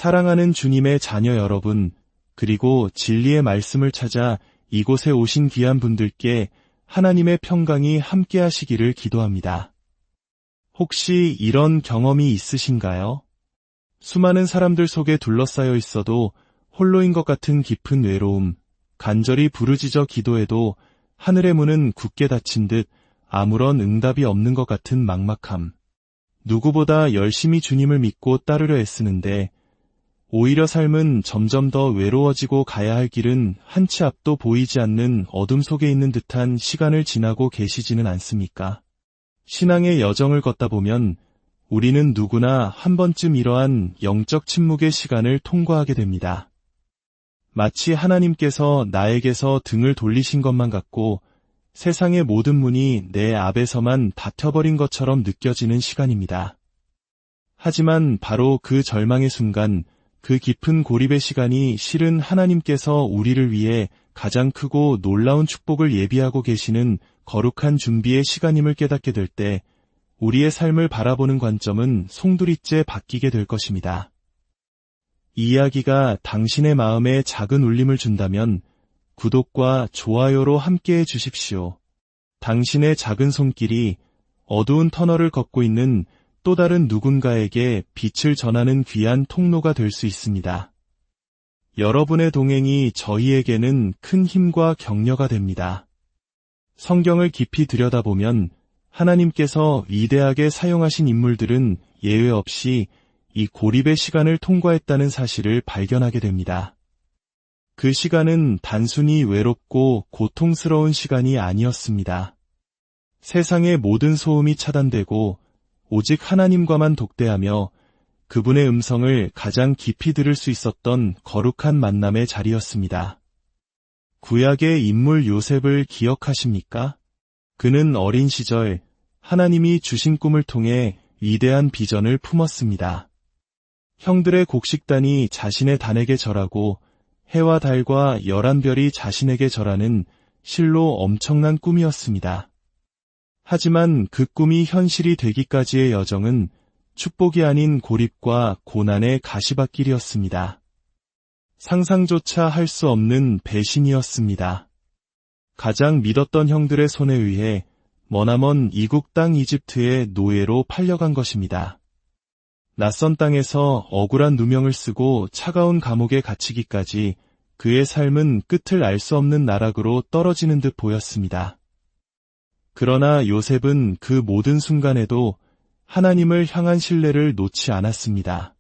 사랑하는 주님의 자녀 여러분, 그리고 진리의 말씀을 찾아 이곳에 오신 귀한 분들께 하나님의 평강이 함께 하시기를 기도합니다. 혹시 이런 경험이 있으신가요? 수많은 사람들 속에 둘러싸여 있어도 홀로인 것 같은 깊은 외로움, 간절히 부르짖어 기도해도 하늘의 문은 굳게 닫힌 듯 아무런 응답이 없는 것 같은 막막함. 누구보다 열심히 주님을 믿고 따르려 애쓰는데 오히려 삶은 점점 더 외로워지고 가야 할 길은 한치 앞도 보이지 않는 어둠 속에 있는 듯한 시간을 지나고 계시지는 않습니까? 신앙의 여정을 걷다 보면 우리는 누구나 한 번쯤 이러한 영적 침묵의 시간을 통과하게 됩니다. 마치 하나님께서 나에게서 등을 돌리신 것만 같고 세상의 모든 문이 내 앞에서만 닫혀버린 것처럼 느껴지는 시간입니다. 하지만 바로 그 절망의 순간, 그 깊은 고립의 시간이 실은 하나님께서 우리를 위해 가장 크고 놀라운 축복을 예비하고 계시는 거룩한 준비의 시간임을 깨닫게 될 때 우리의 삶을 바라보는 관점은 송두리째 바뀌게 될 것입니다. 이 이야기가 당신의 마음에 작은 울림을 준다면 구독과 좋아요로 함께해 주십시오. 당신의 작은 손길이 어두운 터널을 걷고 있는 또 다른 누군가에게 빛을 전하는 귀한 통로가 될 수 있습니다. 여러분의 동행이 저희에게는 큰 힘과 격려가 됩니다. 성경을 깊이 들여다보면 하나님께서 위대하게 사용하신 인물들은 예외 없이 이 고립의 시간을 통과했다는 사실을 발견하게 됩니다. 그 시간은 단순히 외롭고 고통스러운 시간이 아니었습니다. 세상의 모든 소음이 차단되고 오직 하나님과만 독대하며 그분의 음성을 가장 깊이 들을 수 있었던 거룩한 만남의 자리였습니다. 구약의 인물 요셉을 기억하십니까? 그는 어린 시절 하나님이 주신 꿈을 통해 위대한 비전을 품었습니다. 형들의 곡식단이 자신의 단에게 절하고 해와 달과 11별이 자신에게 절하는 실로 엄청난 꿈이었습니다. 하지만 그 꿈이 현실이 되기까지의 여정은 축복이 아닌 고립과 고난의 가시밭길이었습니다. 상상조차 할 수 없는 배신이었습니다. 가장 믿었던 형들의 손에 의해 머나먼 이국 땅 이집트의 노예로 팔려간 것입니다. 낯선 땅에서 억울한 누명을 쓰고 차가운 감옥에 갇히기까지 그의 삶은 끝을 알 수 없는 나락으로 떨어지는 듯 보였습니다. 그러나 요셉은 그 모든 순간에도 하나님을 향한 신뢰를 놓지 않았습니다.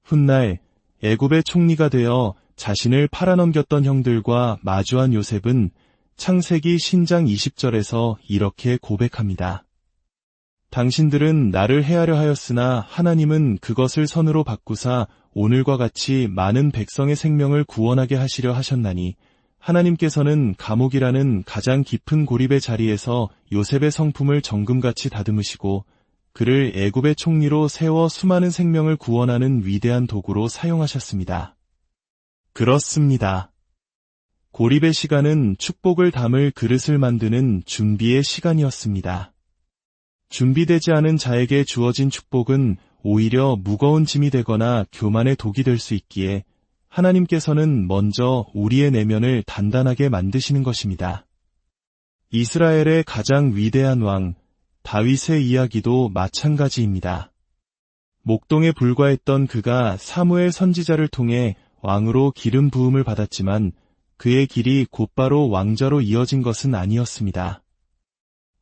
훗날 애굽의 총리가 되어 자신을 팔아넘겼던 형들과 마주한 요셉은 창세기 신장 20절에서 이렇게 고백합니다. 당신들은 나를 해하려 하였으나 하나님은 그것을 선으로 바꾸사 오늘과 같이 많은 백성의 생명을 구원하게 하시려 하셨나니 하나님께서는 감옥이라는 가장 깊은 고립의 자리에서 요셉의 성품을 정금같이 다듬으시고 그를 애굽의 총리로 세워 수많은 생명을 구원하는 위대한 도구로 사용하셨습니다. 그렇습니다. 고립의 시간은 축복을 담을 그릇을 만드는 준비의 시간이었습니다. 준비되지 않은 자에게 주어진 축복은 오히려 무거운 짐이 되거나 교만의 독이 될 수 있기에 하나님께서는 먼저 우리의 내면을 단단하게 만드시는 것입니다. 이스라엘의 가장 위대한 왕, 다윗의 이야기도 마찬가지입니다. 목동에 불과했던 그가 사무엘 선지자를 통해 왕으로 기름 부음을 받았지만 그의 길이 곧바로 왕자로 이어진 것은 아니었습니다.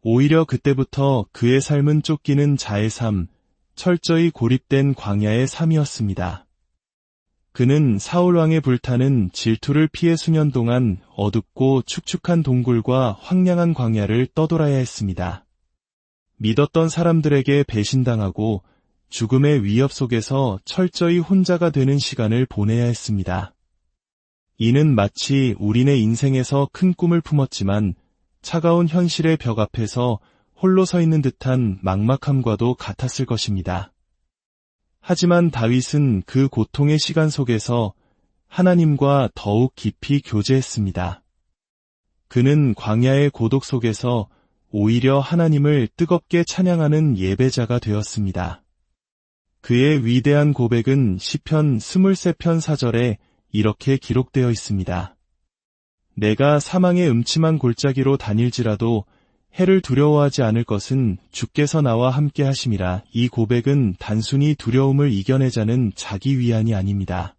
오히려 그때부터 그의 삶은 쫓기는 자의 삶, 철저히 고립된 광야의 삶이었습니다. 그는 사울왕의 불타는 질투를 피해 수년 동안 어둡고 축축한 동굴과 황량한 광야를 떠돌아야 했습니다. 믿었던 사람들에게 배신당하고 죽음의 위협 속에서 철저히 혼자가 되는 시간을 보내야 했습니다. 이는 마치 우리네 인생에서 큰 꿈을 품었지만 차가운 현실의 벽 앞에서 홀로 서 있는 듯한 막막함과도 같았을 것입니다. 하지만 다윗은 그 고통의 시간 속에서 하나님과 더욱 깊이 교제했습니다. 그는 광야의 고독 속에서 오히려 하나님을 뜨겁게 찬양하는 예배자가 되었습니다. 그의 위대한 고백은 시편 23편 4절에 이렇게 기록되어 있습니다. 내가 사망의 음침한 골짜기로 다닐지라도 해를 두려워하지 않을 것은 주께서 나와 함께 하심이라. 이 고백은 단순히 두려움을 이겨내자는 자기 위안이 아닙니다.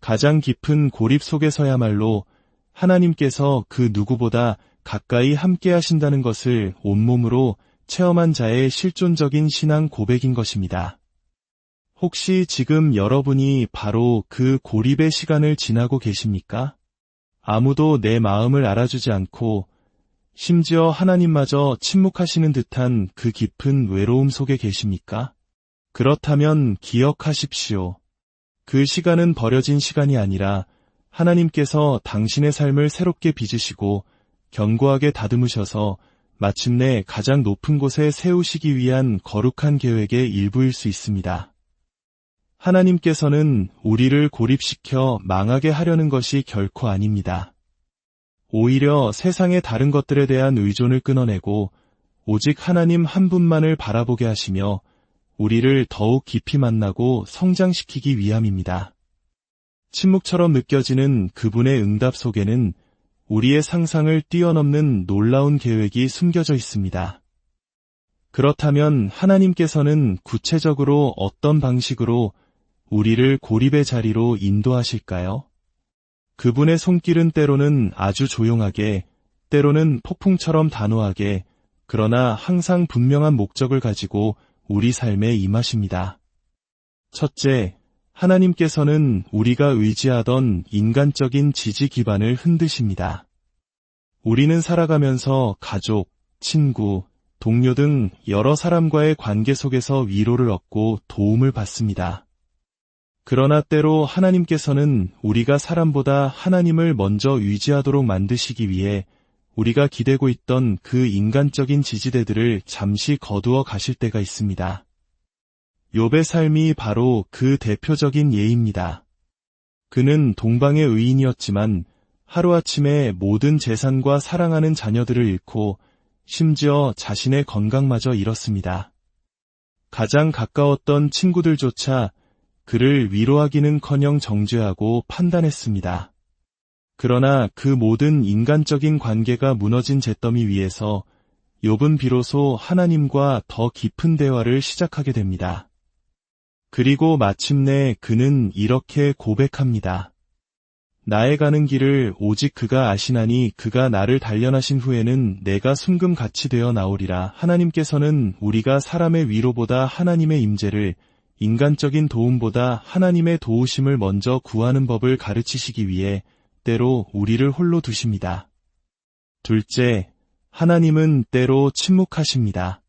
가장 깊은 고립 속에서야말로 하나님께서 그 누구보다 가까이 함께 하신다는 것을 온몸으로 체험한 자의 실존적인 신앙 고백인 것입니다. 혹시 지금 여러분이 바로 그 고립의 시간을 지나고 계십니까? 아무도 내 마음을 알아주지 않고 심지어 하나님마저 침묵하시는 듯한 그 깊은 외로움 속에 계십니까? 그렇다면 기억하십시오. 그 시간은 버려진 시간이 아니라 하나님께서 당신의 삶을 새롭게 빚으시고 견고하게 다듬으셔서 마침내 가장 높은 곳에 세우시기 위한 거룩한 계획의 일부일 수 있습니다. 하나님께서는 우리를 고립시켜 망하게 하려는 것이 결코 아닙니다. 오히려 세상의 다른 것들에 대한 의존을 끊어내고 오직 하나님 한 분만을 바라보게 하시며 우리를 더욱 깊이 만나고 성장시키기 위함입니다. 침묵처럼 느껴지는 그분의 응답 속에는 우리의 상상을 뛰어넘는 놀라운 계획이 숨겨져 있습니다. 그렇다면 하나님께서는 구체적으로 어떤 방식으로 우리를 고립의 자리로 인도하실까요? 그분의 손길은 때로는 아주 조용하게, 때로는 폭풍처럼 단호하게, 그러나 항상 분명한 목적을 가지고 우리 삶에 임하십니다. 첫째, 하나님께서는 우리가 의지하던 인간적인 지지 기반을 흔드십니다. 우리는 살아가면서 가족, 친구, 동료 등 여러 사람과의 관계 속에서 위로를 얻고 도움을 받습니다. 그러나 때로 하나님께서는 우리가 사람보다 하나님을 먼저 의지하도록 만드시기 위해 우리가 기대고 있던 그 인간적인 지지대들을 잠시 거두어 가실 때가 있습니다. 욥의 삶이 바로 그 대표적인 예입니다. 그는 동방의 의인이었지만 하루아침에 모든 재산과 사랑하는 자녀들을 잃고 심지어 자신의 건강마저 잃었습니다. 가장 가까웠던 친구들조차 그를 위로하기는커녕 정죄하고 판단했습니다. 그러나 그 모든 인간적인 관계가 무너진 잿더미 위에서 욥은 비로소 하나님과 더 깊은 대화를 시작하게 됩니다. 그리고 마침내 그는 이렇게 고백합니다. 나의 가는 길을 오직 그가 아시나니 그가 나를 단련하신 후에는 내가 순금같이 되어 나오리라. 하나님께서는 우리가 사람의 위로보다 하나님의 임재를, 인간적인 도움보다 하나님의 도우심을 먼저 구하는 법을 가르치시기 위해 때로 우리를 홀로 두십니다. 둘째, 하나님은 때로 침묵하십니다.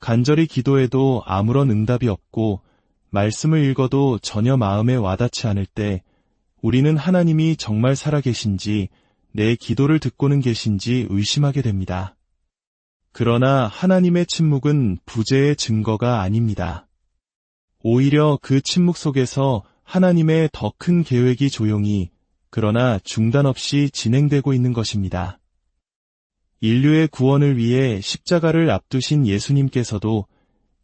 간절히 기도해도 아무런 응답이 없고 말씀을 읽어도 전혀 마음에 와닿지 않을 때 우리는 하나님이 정말 살아계신지 내 기도를 듣고는 계신지 의심하게 됩니다. 그러나 하나님의 침묵은 부재의 증거가 아닙니다. 오히려 그 침묵 속에서 하나님의 더 큰 계획이 조용히 그러나 중단 없이 진행되고 있는 것입니다. 인류의 구원을 위해 십자가를 앞두신 예수님께서도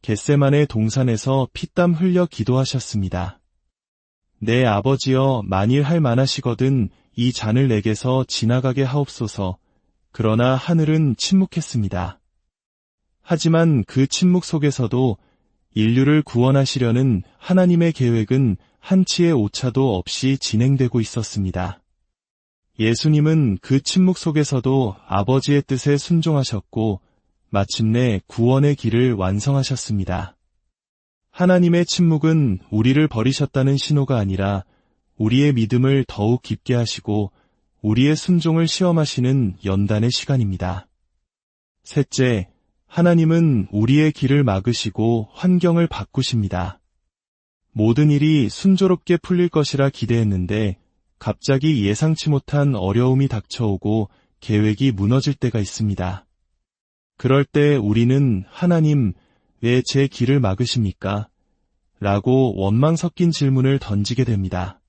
겟세마네 동산에서 피땀 흘려 기도하셨습니다. 내 아버지여, 만일 할 만하시거든 이 잔을 내게서 지나가게 하옵소서. 그러나 하늘은 침묵했습니다. 하지만 그 침묵 속에서도 인류를 구원하시려는 하나님의 계획은 한치의 오차도 없이 진행되고 있었습니다. 예수님은 그 침묵 속에서도 아버지의 뜻에 순종하셨고 마침내 구원의 길을 완성하셨습니다. 하나님의 침묵은 우리를 버리셨다는 신호가 아니라 우리의 믿음을 더욱 깊게 하시고 우리의 순종을 시험하시는 연단의 시간입니다. 셋째, 하나님은 우리의 길을 막으시고 환경을 바꾸십니다. 모든 일이 순조롭게 풀릴 것이라 기대했는데 갑자기 예상치 못한 어려움이 닥쳐오고 계획이 무너질 때가 있습니다. 그럴 때 우리는 하나님, 왜 제 길을 막으십니까? 라고 원망 섞인 질문을 던지게 됩니다.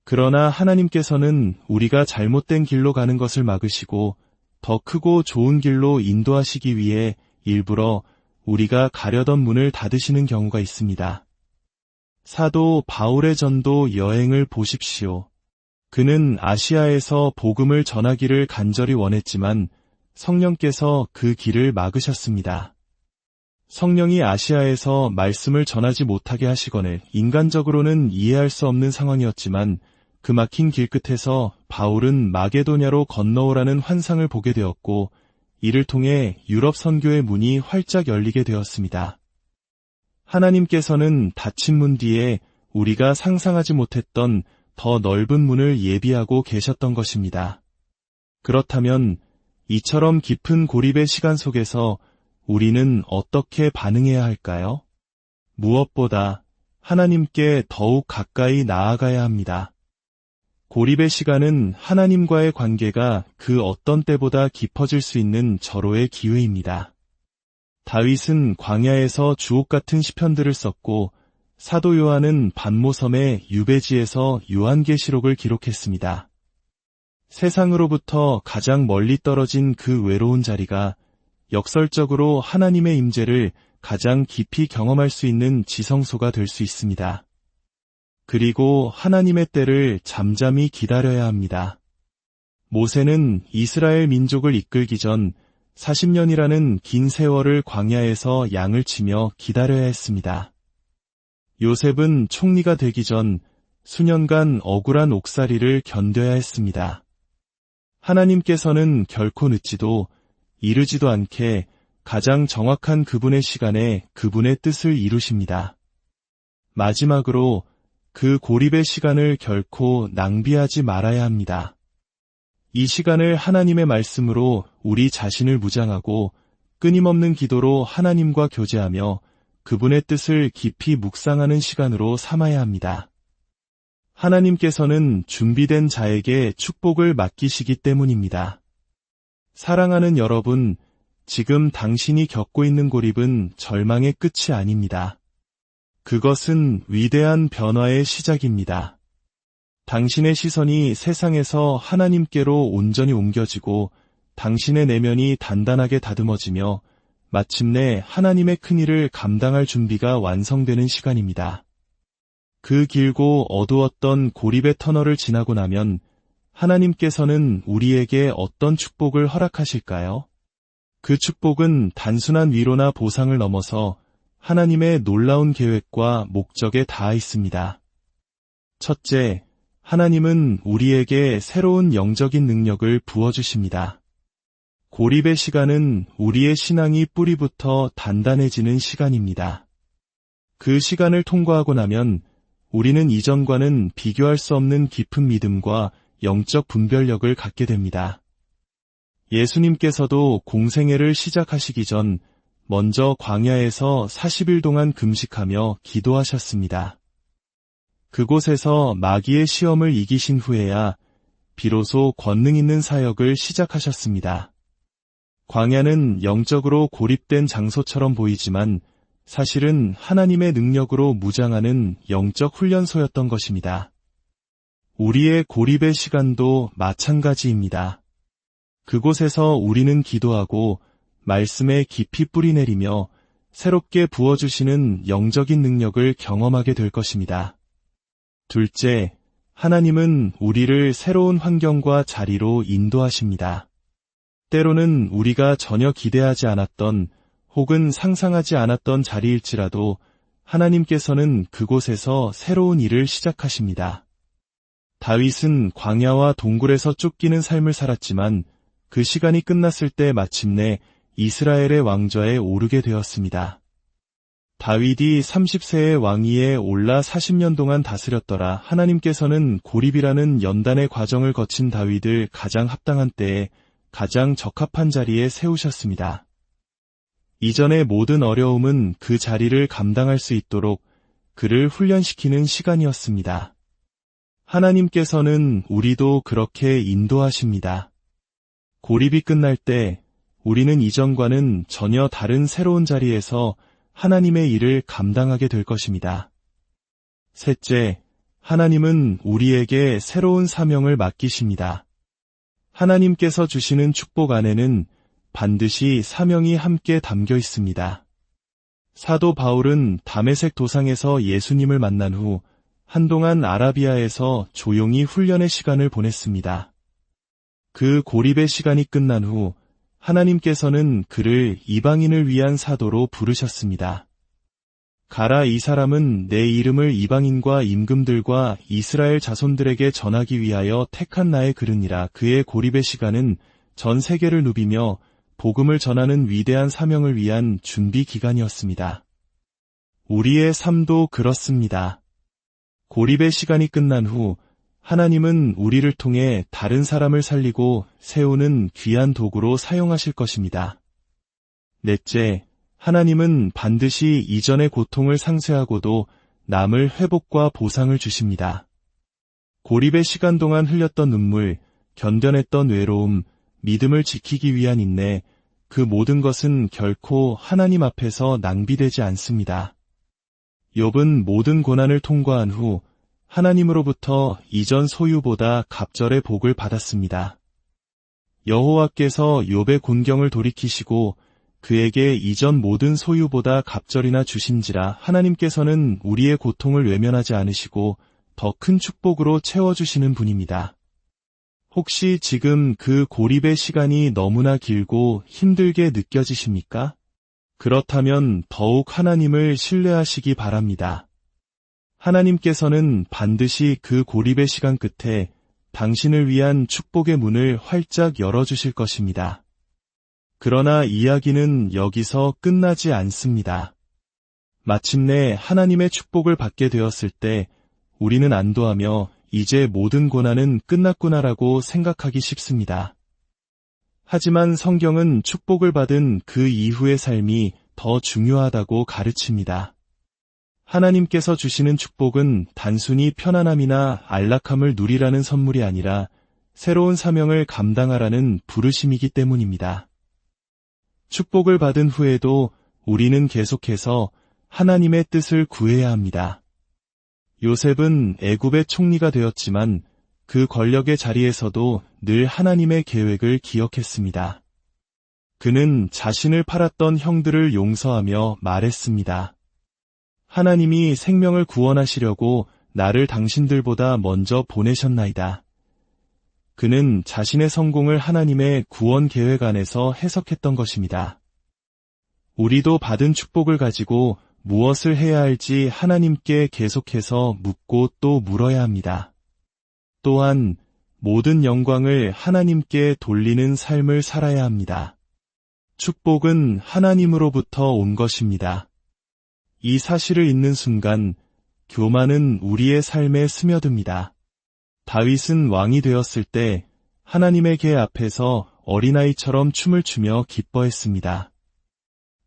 그러나 하나님께서는 우리가 잘못된 길로 가는 것을 막으시고 더 크고 좋은 길로 인도하시기 위해 일부러 우리가 가려던 문을 닫으시는 경우가 있습니다. 사도 바울의 전도 여행을 보십시오. 그는 아시아에서 복음을 전하기를 간절히 원했지만 성령께서 그 길을 막으셨습니다. 성령이 아시아에서 말씀을 전하지 못하게 하시거늘 인간적으로는 이해할 수 없는 상황이었지만 그 막힌 길 끝에서 바울은 마게도냐로 건너오라는 환상을 보게 되었고 이를 통해 유럽 선교의 문이 활짝 열리게 되었습니다. 하나님께서는 닫힌 문 뒤에 우리가 상상하지 못했던 더 넓은 문을 예비하고 계셨던 것입니다. 그렇다면 이처럼 깊은 고립의 시간 속에서 우리는 어떻게 반응해야 할까요? 무엇보다 하나님께 더욱 가까이 나아가야 합니다. 고립의 시간은 하나님과의 관계가 그 어떤 때보다 깊어질 수 있는 절호의 기회입니다. 다윗은 광야에서 주옥 같은 시편들을 썼고 사도 요한은 반모섬의 유배지에서 요한계시록을 기록했습니다. 세상으로부터 가장 멀리 떨어진 그 외로운 자리가 역설적으로 하나님의 임재를 가장 깊이 경험할 수 있는 지성소가 될 수 있습니다. 그리고 하나님의 때를 잠잠히 기다려야 합니다. 모세는 이스라엘 민족을 이끌기 전 40년이라는 긴 세월을 광야에서 양을 치며 기다려야 했습니다. 요셉은 총리가 되기 전 수년간 억울한 옥살이를 견뎌야 했습니다. 하나님께서는 결코 늦지도 이르지도 않게 가장 정확한 그분의 시간에 그분의 뜻을 이루십니다. 마지막으로 그 고립의 시간을 결코 낭비하지 말아야 합니다. 이 시간을 하나님의 말씀으로 우리 자신을 무장하고 끊임없는 기도로 하나님과 교제하며 그분의 뜻을 깊이 묵상하는 시간으로 삼아야 합니다. 하나님께서는 준비된 자에게 축복을 맡기시기 때문입니다. 사랑하는 여러분, 지금 당신이 겪고 있는 고립은 절망의 끝이 아닙니다. 그것은 위대한 변화의 시작입니다. 당신의 시선이 세상에서 하나님께로 온전히 옮겨지고 당신의 내면이 단단하게 다듬어지며 마침내 하나님의 큰일을 감당할 준비가 완성되는 시간입니다. 그 길고 어두웠던 고립의 터널을 지나고 나면 하나님께서는 우리에게 어떤 축복을 허락하실까요? 그 축복은 단순한 위로나 보상을 넘어서 하나님의 놀라운 계획과 목적에 닿아 있습니다. 첫째, 하나님은 우리에게 새로운 영적인 능력을 부어주십니다. 고립의 시간은 우리의 신앙이 뿌리부터 단단해지는 시간입니다. 그 시간을 통과하고 나면 우리는 이전과는 비교할 수 없는 깊은 믿음과 영적 분별력을 갖게 됩니다. 예수님께서도 공생애를 시작하시기 전 먼저 광야에서 40일 동안 금식하며 기도하셨습니다. 그곳에서 마귀의 시험을 이기신 후에야 비로소 권능 있는 사역을 시작하셨습니다. 광야는 영적으로 고립된 장소처럼 보이지만 사실은 하나님의 능력으로 무장하는 영적 훈련소였던 것입니다. 우리의 고립의 시간도 마찬가지입니다. 그곳에서 우리는 기도하고 말씀에 깊이 뿌리내리며 새롭게 부어주시는 영적인 능력을 경험하게 될 것입니다. 둘째, 하나님은 우리를 새로운 환경과 자리로 인도하십니다. 때로는 우리가 전혀 기대하지 않았던 혹은 상상하지 않았던 자리일지라도 하나님께서는 그곳에서 새로운 일을 시작하십니다. 다윗은 광야와 동굴에서 쫓기는 삶을 살았지만 그 시간이 끝났을 때 마침내 이스라엘의 왕좌에 오르게 되었습니다. 다윗이 30세의 왕위에 올라 40년 동안 다스렸더라. 하나님께서는 고립이라는 연단의 과정을 거친 다윗을 가장 합당한 때에 가장 적합한 자리에 세우셨습니다. 이전의 모든 어려움은 그 자리를 감당할 수 있도록 그를 훈련시키는 시간이었습니다. 하나님께서는 우리도 그렇게 인도하십니다. 고립이 끝날 때 우리는 이전과는 전혀 다른 새로운 자리에서 하나님의 일을 감당하게 될 것입니다. 셋째, 하나님은 우리에게 새로운 사명을 맡기십니다. 하나님께서 주시는 축복 안에는 반드시 사명이 함께 담겨 있습니다. 사도 바울은 다메섹 도상에서 예수님을 만난 후 한동안 아라비아에서 조용히 훈련의 시간을 보냈습니다. 그 고립의 시간이 끝난 후 하나님께서는 그를 이방인을 위한 사도로 부르셨습니다. 가라, 이 사람은 내 이름을 이방인과 임금들과 이스라엘 자손들에게 전하기 위하여 택한 나의 그르니라. 그의 고립의 시간은 전 세계를 누비며 복음을 전하는 위대한 사명을 위한 준비 기간이었습니다. 우리의 삶도 그렇습니다. 고립의 시간이 끝난 후 하나님은 우리를 통해 다른 사람을 살리고 세우는 귀한 도구로 사용하실 것입니다. 넷째, 하나님은 반드시 이전의 고통을 상쇄하고도 남을 회복과 보상을 주십니다. 고립의 시간 동안 흘렸던 눈물, 견뎌냈던 외로움, 믿음을 지키기 위한 인내, 그 모든 것은 결코 하나님 앞에서 낭비되지 않습니다. 욥은 모든 고난을 통과한 후 하나님으로부터 이전 소유보다 갑절의 복을 받았습니다. 여호와께서 욥의 곤경을 돌이키시고 그에게 이전 모든 소유보다 갑절이나 주신지라. 하나님께서는 우리의 고통을 외면하지 않으시고 더 큰 축복으로 채워주시는 분입니다. 혹시 지금 그 고립의 시간이 너무나 길고 힘들게 느껴지십니까? 그렇다면 더욱 하나님을 신뢰하시기 바랍니다. 하나님께서는 반드시 그 고립의 시간 끝에 당신을 위한 축복의 문을 활짝 열어주실 것입니다. 그러나 이야기는 여기서 끝나지 않습니다. 마침내 하나님의 축복을 받게 되었을 때 우리는 안도하며 이제 모든 고난은 끝났구나라고 생각하기 쉽습니다. 하지만 성경은 축복을 받은 그 이후의 삶이 더 중요하다고 가르칩니다. 하나님께서 주시는 축복은 단순히 편안함이나 안락함을 누리라는 선물이 아니라 새로운 사명을 감당하라는 부르심이기 때문입니다. 축복을 받은 후에도 우리는 계속해서 하나님의 뜻을 구해야 합니다. 요셉은 애굽의 총리가 되었지만 그 권력의 자리에서도 늘 하나님의 계획을 기억했습니다. 그는 자신을 팔았던 형들을 용서하며 말했습니다. 하나님이 생명을 구원하시려고 나를 당신들보다 먼저 보내셨나이다. 그는 자신의 성공을 하나님의 구원 계획 안에서 해석했던 것입니다. 우리도 받은 축복을 가지고 무엇을 해야 할지 하나님께 계속해서 묻고 또 물어야 합니다. 또한 모든 영광을 하나님께 돌리는 삶을 살아야 합니다. 축복은 하나님으로부터 온 것입니다. 이 사실을 잊는 순간 교만은 우리의 삶에 스며듭니다. 다윗은 왕이 되었을 때 하나님의 궤 앞에서 어린아이처럼 춤을 추며 기뻐했습니다.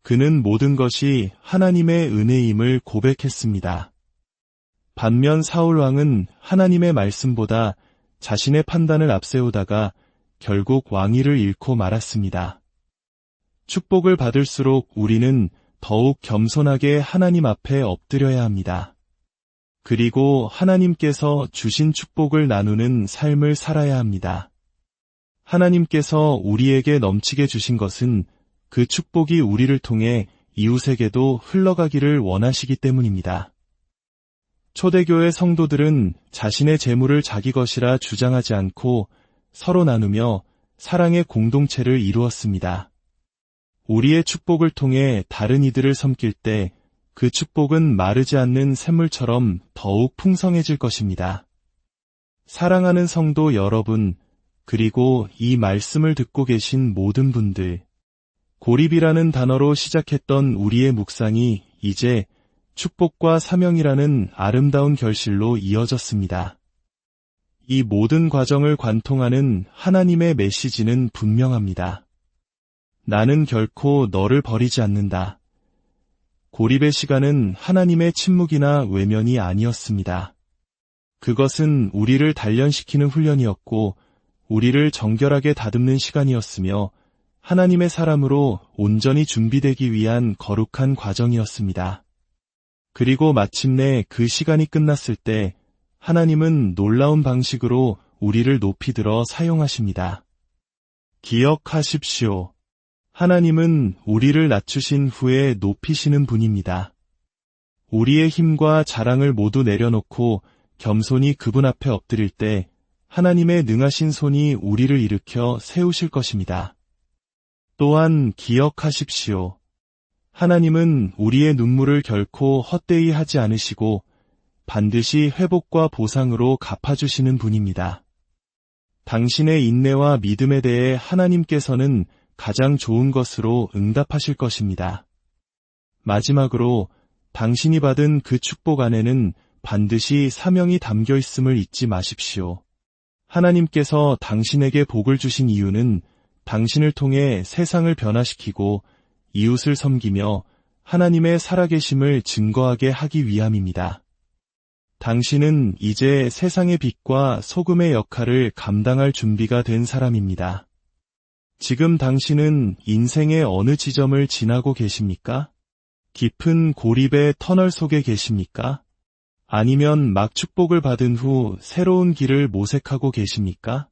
그는 모든 것이 하나님의 은혜임을 고백했습니다. 반면 사울 왕은 하나님의 말씀보다 자신의 판단을 앞세우다가 결국 왕위를 잃고 말았습니다. 축복을 받을수록 우리는 더욱 겸손하게 하나님 앞에 엎드려야 합니다. 그리고 하나님께서 주신 축복을 나누는 삶을 살아야 합니다. 하나님께서 우리에게 넘치게 주신 것은 그 축복이 우리를 통해 이웃에게도 흘러가기를 원하시기 때문입니다. 초대교회 성도들은 자신의 재물을 자기 것이라 주장하지 않고 서로 나누며 사랑의 공동체를 이루었습니다. 우리의 축복을 통해 다른 이들을 섬길 때 그 축복은 마르지 않는 샘물처럼 더욱 풍성해질 것입니다. 사랑하는 성도 여러분, 그리고 이 말씀을 듣고 계신 모든 분들, 고립이라는 단어로 시작했던 우리의 묵상이 이제 축복과 사명이라는 아름다운 결실로 이어졌습니다. 이 모든 과정을 관통하는 하나님의 메시지는 분명합니다. 나는 결코 너를 버리지 않는다. 고립의 시간은 하나님의 침묵이나 외면이 아니었습니다. 그것은 우리를 단련시키는 훈련이었고 우리를 정결하게 다듬는 시간이었으며 하나님의 사람으로 온전히 준비되기 위한 거룩한 과정이었습니다. 그리고 마침내 그 시간이 끝났을 때 하나님은 놀라운 방식으로 우리를 높이 들어 사용하십니다. 기억하십시오. 하나님은 우리를 낮추신 후에 높이시는 분입니다. 우리의 힘과 자랑을 모두 내려놓고 겸손히 그분 앞에 엎드릴 때 하나님의 능하신 손이 우리를 일으켜 세우실 것입니다. 또한 기억하십시오. 하나님은 우리의 눈물을 결코 헛되이 하지 않으시고 반드시 회복과 보상으로 갚아주시는 분입니다. 당신의 인내와 믿음에 대해 하나님께서는 가장 좋은 것으로 응답하실 것입니다. 마지막으로 당신이 받은 그 축복 안에는 반드시 사명이 담겨 있음을 잊지 마십시오. 하나님께서 당신에게 복을 주신 이유는 당신을 통해 세상을 변화시키고 이웃을 섬기며 하나님의 살아계심을 증거하게 하기 위함입니다. 당신은 이제 세상의 빛과 소금의 역할을 감당할 준비가 된 사람입니다. 지금 당신은 인생의 어느 지점을 지나고 계십니까? 깊은 고립의 터널 속에 계십니까? 아니면 막 축복을 받은 후 새로운 길을 모색하고 계십니까?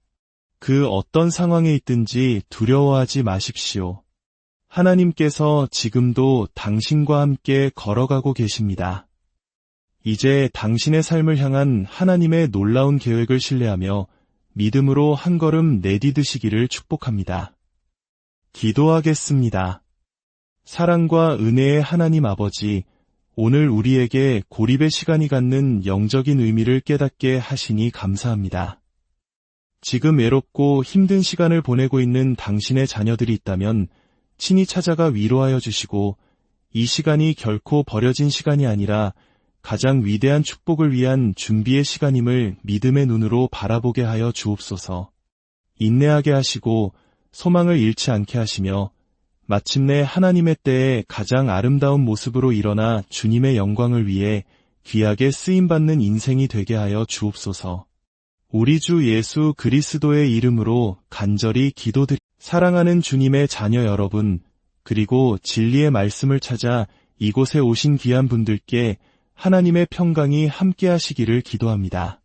그 어떤 상황에 있든지 두려워하지 마십시오. 하나님께서 지금도 당신과 함께 걸어가고 계십니다. 이제 당신의 삶을 향한 하나님의 놀라운 계획을 신뢰하며 믿음으로 한 걸음 내디드시기를 축복합니다. 기도하겠습니다. 사랑과 은혜의 하나님 아버지, 오늘 우리에게 고립의 시간이 갖는 영적인 의미를 깨닫게 하시니 감사합니다. 지금 외롭고 힘든 시간을 보내고 있는 당신의 자녀들이 있다면 친히 찾아가 위로하여 주시고 이 시간이 결코 버려진 시간이 아니라 가장 위대한 축복을 위한 준비의 시간임을 믿음의 눈으로 바라보게 하여 주옵소서. 인내하게 하시고 소망을 잃지 않게 하시며 마침내 하나님의 때에 가장 아름다운 모습으로 일어나 주님의 영광을 위해 귀하게 쓰임받는 인생이 되게 하여 주옵소서. 우리 주 예수 그리스도의 이름으로 간절히 기도드립니다. 사랑하는 주님의 자녀 여러분, 그리고 진리의 말씀을 찾아 이곳에 오신 귀한 분들께 하나님의 평강이 함께 하시기를 기도합니다.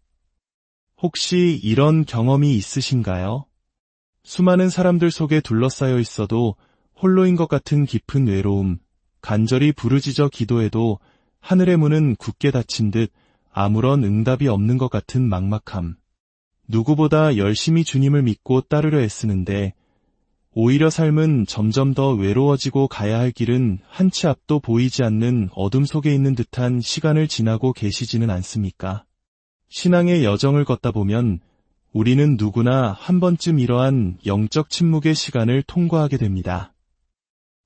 혹시 이런 경험이 있으신가요? 수많은 사람들 속에 둘러싸여 있어도 홀로인 것 같은 깊은 외로움, 간절히 부르짖어 기도해도 하늘의 문은 굳게 닫힌 듯 아무런 응답이 없는 것 같은 막막함. 누구보다 열심히 주님을 믿고 따르려 애쓰는데 오히려 삶은 점점 더 외로워지고 가야 할 길은 한치 앞도 보이지 않는 어둠 속에 있는 듯한 시간을 지나고 계시지는 않습니까? 신앙의 여정을 걷다 보면 우리는 누구나 한 번쯤 이러한 영적 침묵의 시간을 통과하게 됩니다.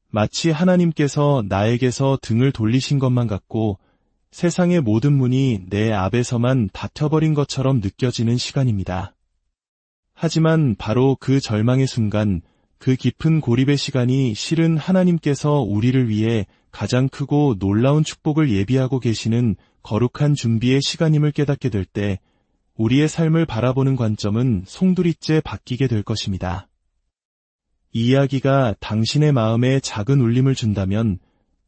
마치 하나님께서 나에게서 등을 돌리신 것만 같고 세상의 모든 문이 내 앞에서만 닫혀버린 것처럼 느껴지는 시간입니다. 하지만 바로 그 절망의 순간, 그 깊은 고립의 시간이 실은 하나님께서 우리를 위해 가장 크고 놀라운 축복을 예비하고 계시는 거룩한 준비의 시간임을 깨닫게 될 때 우리의 삶을 바라보는 관점은 송두리째 바뀌게 될 것입니다. 이 이야기가 당신의 마음에 작은 울림을 준다면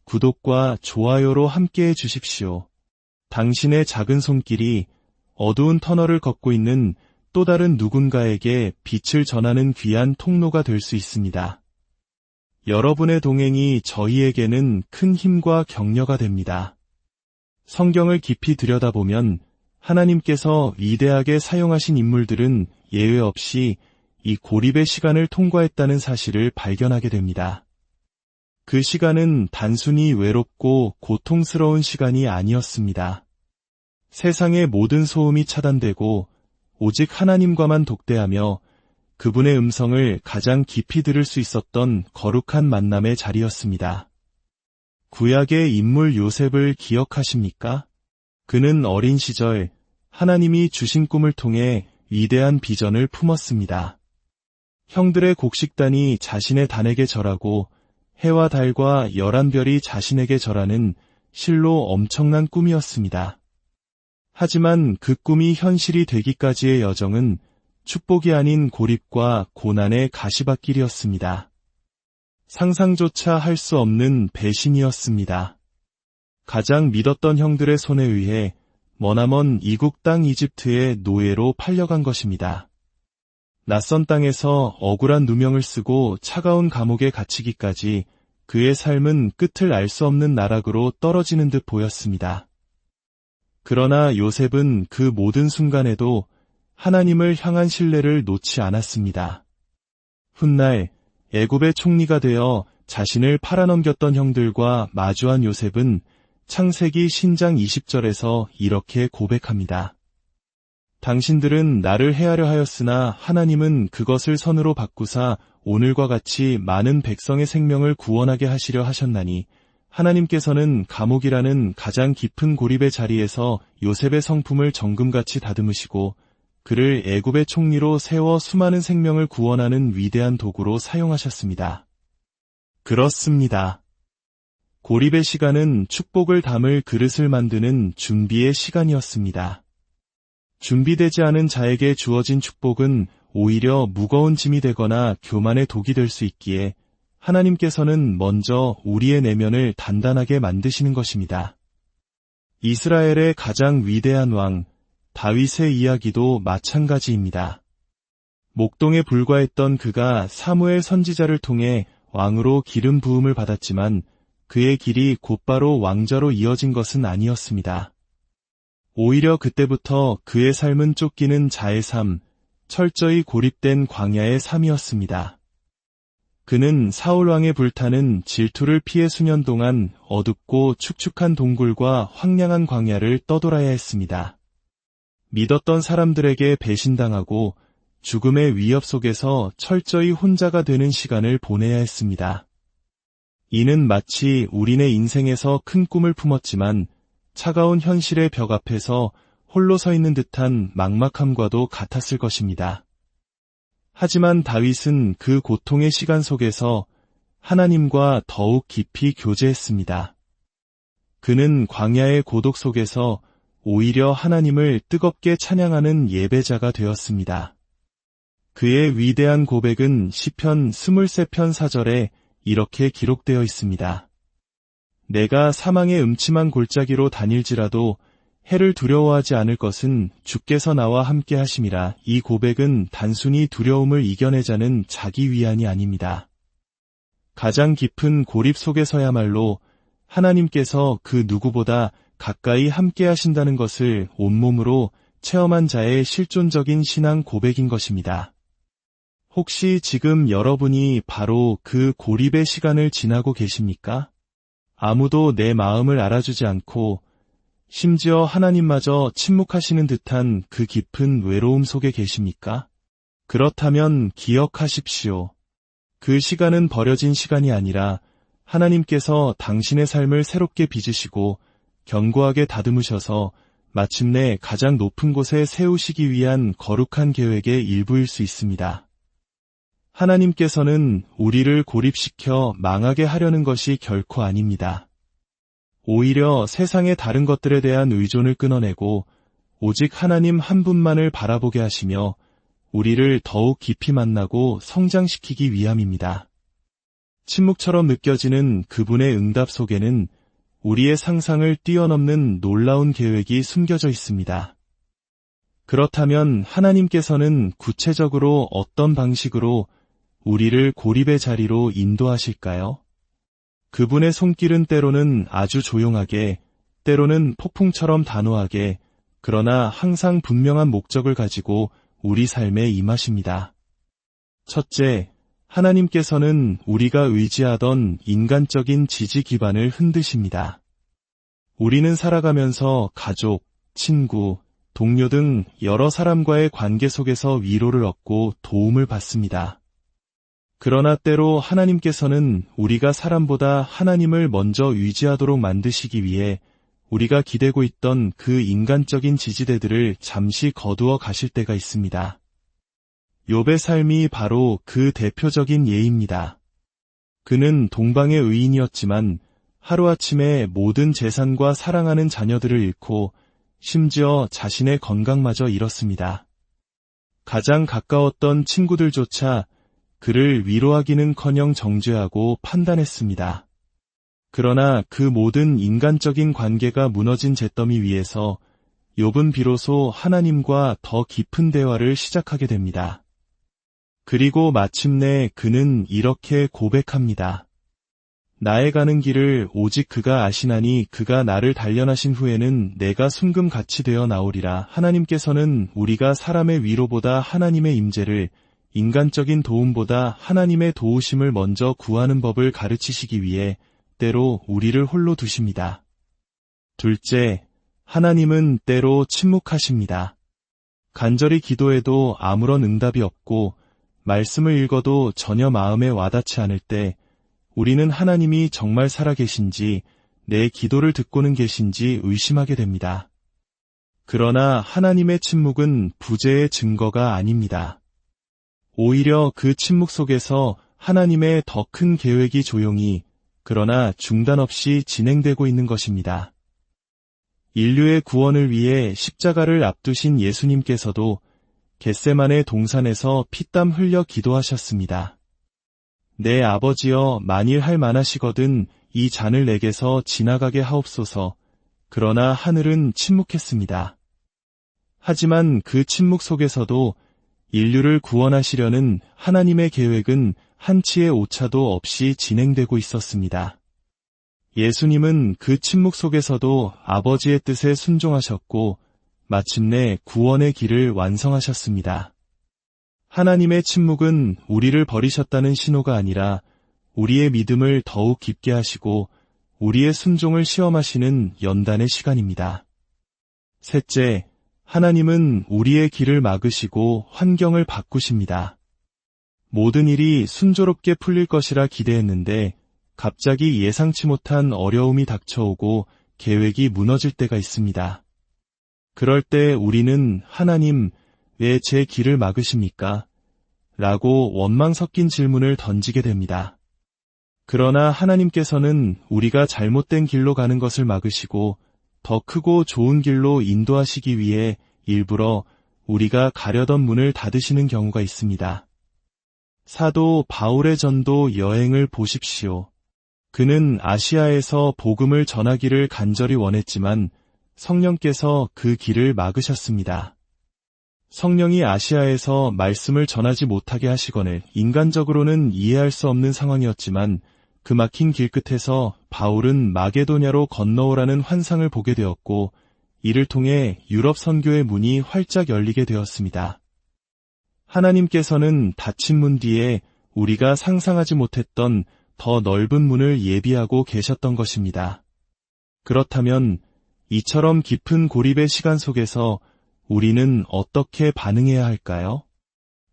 구독과 좋아요로 함께해 주십시오. 당신의 작은 손길이 어두운 터널을 걷고 있는 또 다른 누군가에게 빛을 전하는 귀한 통로가 될 수 있습니다. 여러분의 동행이 저희에게는 큰 힘과 격려가 됩니다. 성경을 깊이 들여다보면 하나님께서 위대하게 사용하신 인물들은 예외 없이 이 고립의 시간을 통과했다는 사실을 발견하게 됩니다. 그 시간은 단순히 외롭고 고통스러운 시간이 아니었습니다. 세상의 모든 소음이 차단되고 오직 하나님과만 독대하며 그분의 음성을 가장 깊이 들을 수 있었던 거룩한 만남의 자리였습니다. 구약의 인물 요셉을 기억하십니까? 그는 어린 시절 하나님이 주신 꿈을 통해 위대한 비전을 품었습니다. 형들의 곡식단이 자신의 단에게 절하고 해와 달과 11별이 자신에게 절하는 실로 엄청난 꿈이었습니다. 하지만 그 꿈이 현실이 되기까지의 여정은 축복이 아닌 고립과 고난의 가시밭길이었습니다. 상상조차 할 수 없는 배신이었습니다. 가장 믿었던 형들의 손에 의해 머나먼 이국 땅 이집트의 노예로 팔려간 것입니다. 낯선 땅에서 억울한 누명을 쓰고 차가운 감옥에 갇히기까지 그의 삶은 끝을 알 수 없는 나락으로 떨어지는 듯 보였습니다. 그러나 요셉은 그 모든 순간에도 하나님을 향한 신뢰를 놓지 않았습니다. 훗날 애굽의 총리가 되어 자신을 팔아넘겼던 형들과 마주한 요셉은 창세기 신장 20절에서 이렇게 고백합니다. 당신들은 나를 해하려 하였으나 하나님은 그것을 선으로 바꾸사 오늘과 같이 많은 백성의 생명을 구원하게 하시려 하셨나니 하나님께서는 감옥이라는 가장 깊은 고립의 자리에서 요셉의 성품을 정금같이 다듬으시고 그를 애굽의 총리로 세워 수많은 생명을 구원하는 위대한 도구로 사용하셨습니다. 그렇습니다. 고립의 시간은 축복을 담을 그릇을 만드는 준비의 시간이었습니다. 준비되지 않은 자에게 주어진 축복은 오히려 무거운 짐이 되거나 교만의 독이 될 수 있기에 하나님께서는 먼저 우리의 내면을 단단하게 만드시는 것입니다. 이스라엘의 가장 위대한 왕, 다윗의 이야기도 마찬가지입니다. 목동에 불과했던 그가 사무엘 선지자를 통해 왕으로 기름 부음을 받았지만 그의 길이 곧바로 왕자로 이어진 것은 아니었습니다. 오히려 그때부터 그의 삶은 쫓기는 자의 삶, 철저히 고립된 광야의 삶이었습니다. 그는 사울왕의 불타는 질투를 피해 수년 동안 어둡고 축축한 동굴과 황량한 광야를 떠돌아야 했습니다. 믿었던 사람들에게 배신당하고 죽음의 위협 속에서 철저히 혼자가 되는 시간을 보내야 했습니다. 이는 마치 우리네 인생에서 큰 꿈을 품었지만 차가운 현실의 벽 앞에서 홀로 서 있는 듯한 막막함과도 같았을 것입니다. 하지만 다윗은 그 고통의 시간 속에서 하나님과 더욱 깊이 교제했습니다. 그는 광야의 고독 속에서 오히려 하나님을 뜨겁게 찬양하는 예배자가 되었습니다. 그의 위대한 고백은 시편 23편 4절에 이렇게 기록되어 있습니다. 내가 사망의 음침한 골짜기로 다닐지라도 해를 두려워하지 않을 것은 주께서 나와 함께 하심이라. 이 고백은 단순히 두려움을 이겨내자는 자기 위안이 아닙니다. 가장 깊은 고립 속에서야말로 하나님께서 그 누구보다 가까이 함께 하신다는 것을 온몸으로 체험한 자의 실존적인 신앙 고백인 것입니다. 혹시 지금 여러분이 바로 그 고립의 시간을 지나고 계십니까? 아무도 내 마음을 알아주지 않고 심지어 하나님마저 침묵하시는 듯한 그 깊은 외로움 속에 계십니까? 그렇다면 기억하십시오. 그 시간은 버려진 시간이 아니라 하나님께서 당신의 삶을 새롭게 빚으시고 견고하게 다듬으셔서 마침내 가장 높은 곳에 세우시기 위한 거룩한 계획의 일부일 수 있습니다. 하나님께서는 우리를 고립시켜 망하게 하려는 것이 결코 아닙니다. 오히려 세상의 다른 것들에 대한 의존을 끊어내고 오직 하나님 한 분만을 바라보게 하시며 우리를 더욱 깊이 만나고 성장시키기 위함입니다. 침묵처럼 느껴지는 그분의 응답 속에는 우리의 상상을 뛰어넘는 놀라운 계획이 숨겨져 있습니다. 그렇다면 하나님께서는 구체적으로 어떤 방식으로 우리를 고립의 자리로 인도하실까요? 그분의 손길은 때로는 아주 조용하게, 때로는 폭풍처럼 단호하게, 그러나 항상 분명한 목적을 가지고 우리 삶에 임하십니다. 첫째, 하나님께서는 우리가 의지하던 인간적인 지지 기반을 흔드십니다. 우리는 살아가면서 가족, 친구, 동료 등 여러 사람과의 관계 속에서 위로를 얻고 도움을 받습니다. 그러나 때로 하나님께서는 우리가 사람보다 하나님을 먼저 의지하도록 만드시기 위해 우리가 기대고 있던 그 인간적인 지지대들을 잠시 거두어 가실 때가 있습니다. 욥의 삶이 바로 그 대표적인 예입니다. 그는 동방의 의인이었지만 하루아침에 모든 재산과 사랑하는 자녀들을 잃고 심지어 자신의 건강마저 잃었습니다. 가장 가까웠던 친구들조차 그를 위로하기는커녕 정죄하고 판단했습니다. 그러나 그 모든 인간적인 관계가 무너진 잿더미 위에서 욥은 비로소 하나님과 더 깊은 대화를 시작하게 됩니다. 그리고 마침내 그는 이렇게 고백합니다. 나의 가는 길을 오직 그가 아시나니 그가 나를 단련하신 후에는 내가 순금같이 되어 나오리라. 하나님께서는 우리가 사람의 위로보다 하나님의 임재를, 인간적인 도움보다 하나님의 도우심을 먼저 구하는 법을 가르치시기 위해 때로 우리를 홀로 두십니다. 둘째, 하나님은 때로 침묵하십니다. 간절히 기도해도 아무런 응답이 없고 말씀을 읽어도 전혀 마음에 와닿지 않을 때 우리는 하나님이 정말 살아계신지 내 기도를 듣고는 계신지 의심하게 됩니다. 그러나 하나님의 침묵은 부재의 증거가 아닙니다. 오히려 그 침묵 속에서 하나님의 더 큰 계획이 조용히 그러나 중단 없이 진행되고 있는 것입니다. 인류의 구원을 위해 십자가를 앞두신 예수님께서도 겟세마네 동산에서 피땀 흘려 기도하셨습니다. 내 아버지여, 만일 할 만하시거든 이 잔을 내게서 지나가게 하옵소서. 그러나 하늘은 침묵했습니다. 하지만 그 침묵 속에서도 인류를 구원하시려는 하나님의 계획은 한치의 오차도 없이 진행되고 있었습니다. 예수님은 그 침묵 속에서도 아버지의 뜻에 순종하셨고 마침내 구원의 길을 완성하셨습니다. 하나님의 침묵은 우리를 버리셨다는 신호가 아니라 우리의 믿음을 더욱 깊게 하시고 우리의 순종을 시험하시는 연단의 시간입니다. 셋째, 하나님은 우리의 길을 막으시고 환경을 바꾸십니다. 모든 일이 순조롭게 풀릴 것이라 기대했는데 갑자기 예상치 못한 어려움이 닥쳐오고 계획이 무너질 때가 있습니다. 그럴 때 우리는 하나님, 왜 제 길을 막으십니까? 라고 원망 섞인 질문을 던지게 됩니다. 그러나 하나님께서는 우리가 잘못된 길로 가는 것을 막으시고 더 크고 좋은 길로 인도하시기 위해 일부러 우리가 가려던 문을 닫으시는 경우가 있습니다. 사도 바울의 전도 여행을 보십시오. 그는 아시아에서 복음을 전하기를 간절히 원했지만 성령께서 그 길을 막으셨습니다. 성령이 아시아에서 말씀을 전하지 못하게 하시거늘 인간적으로는 이해할 수 없는 상황이었지만 그 막힌 길 끝에서 바울은 마게도냐로 건너오라는 환상을 보게 되었고 이를 통해 유럽 선교의 문이 활짝 열리게 되었습니다. 하나님께서는 닫힌 문 뒤에 우리가 상상하지 못했던 더 넓은 문을 예비하고 계셨던 것입니다. 그렇다면 이처럼 깊은 고립의 시간 속에서 우리는 어떻게 반응해야 할까요?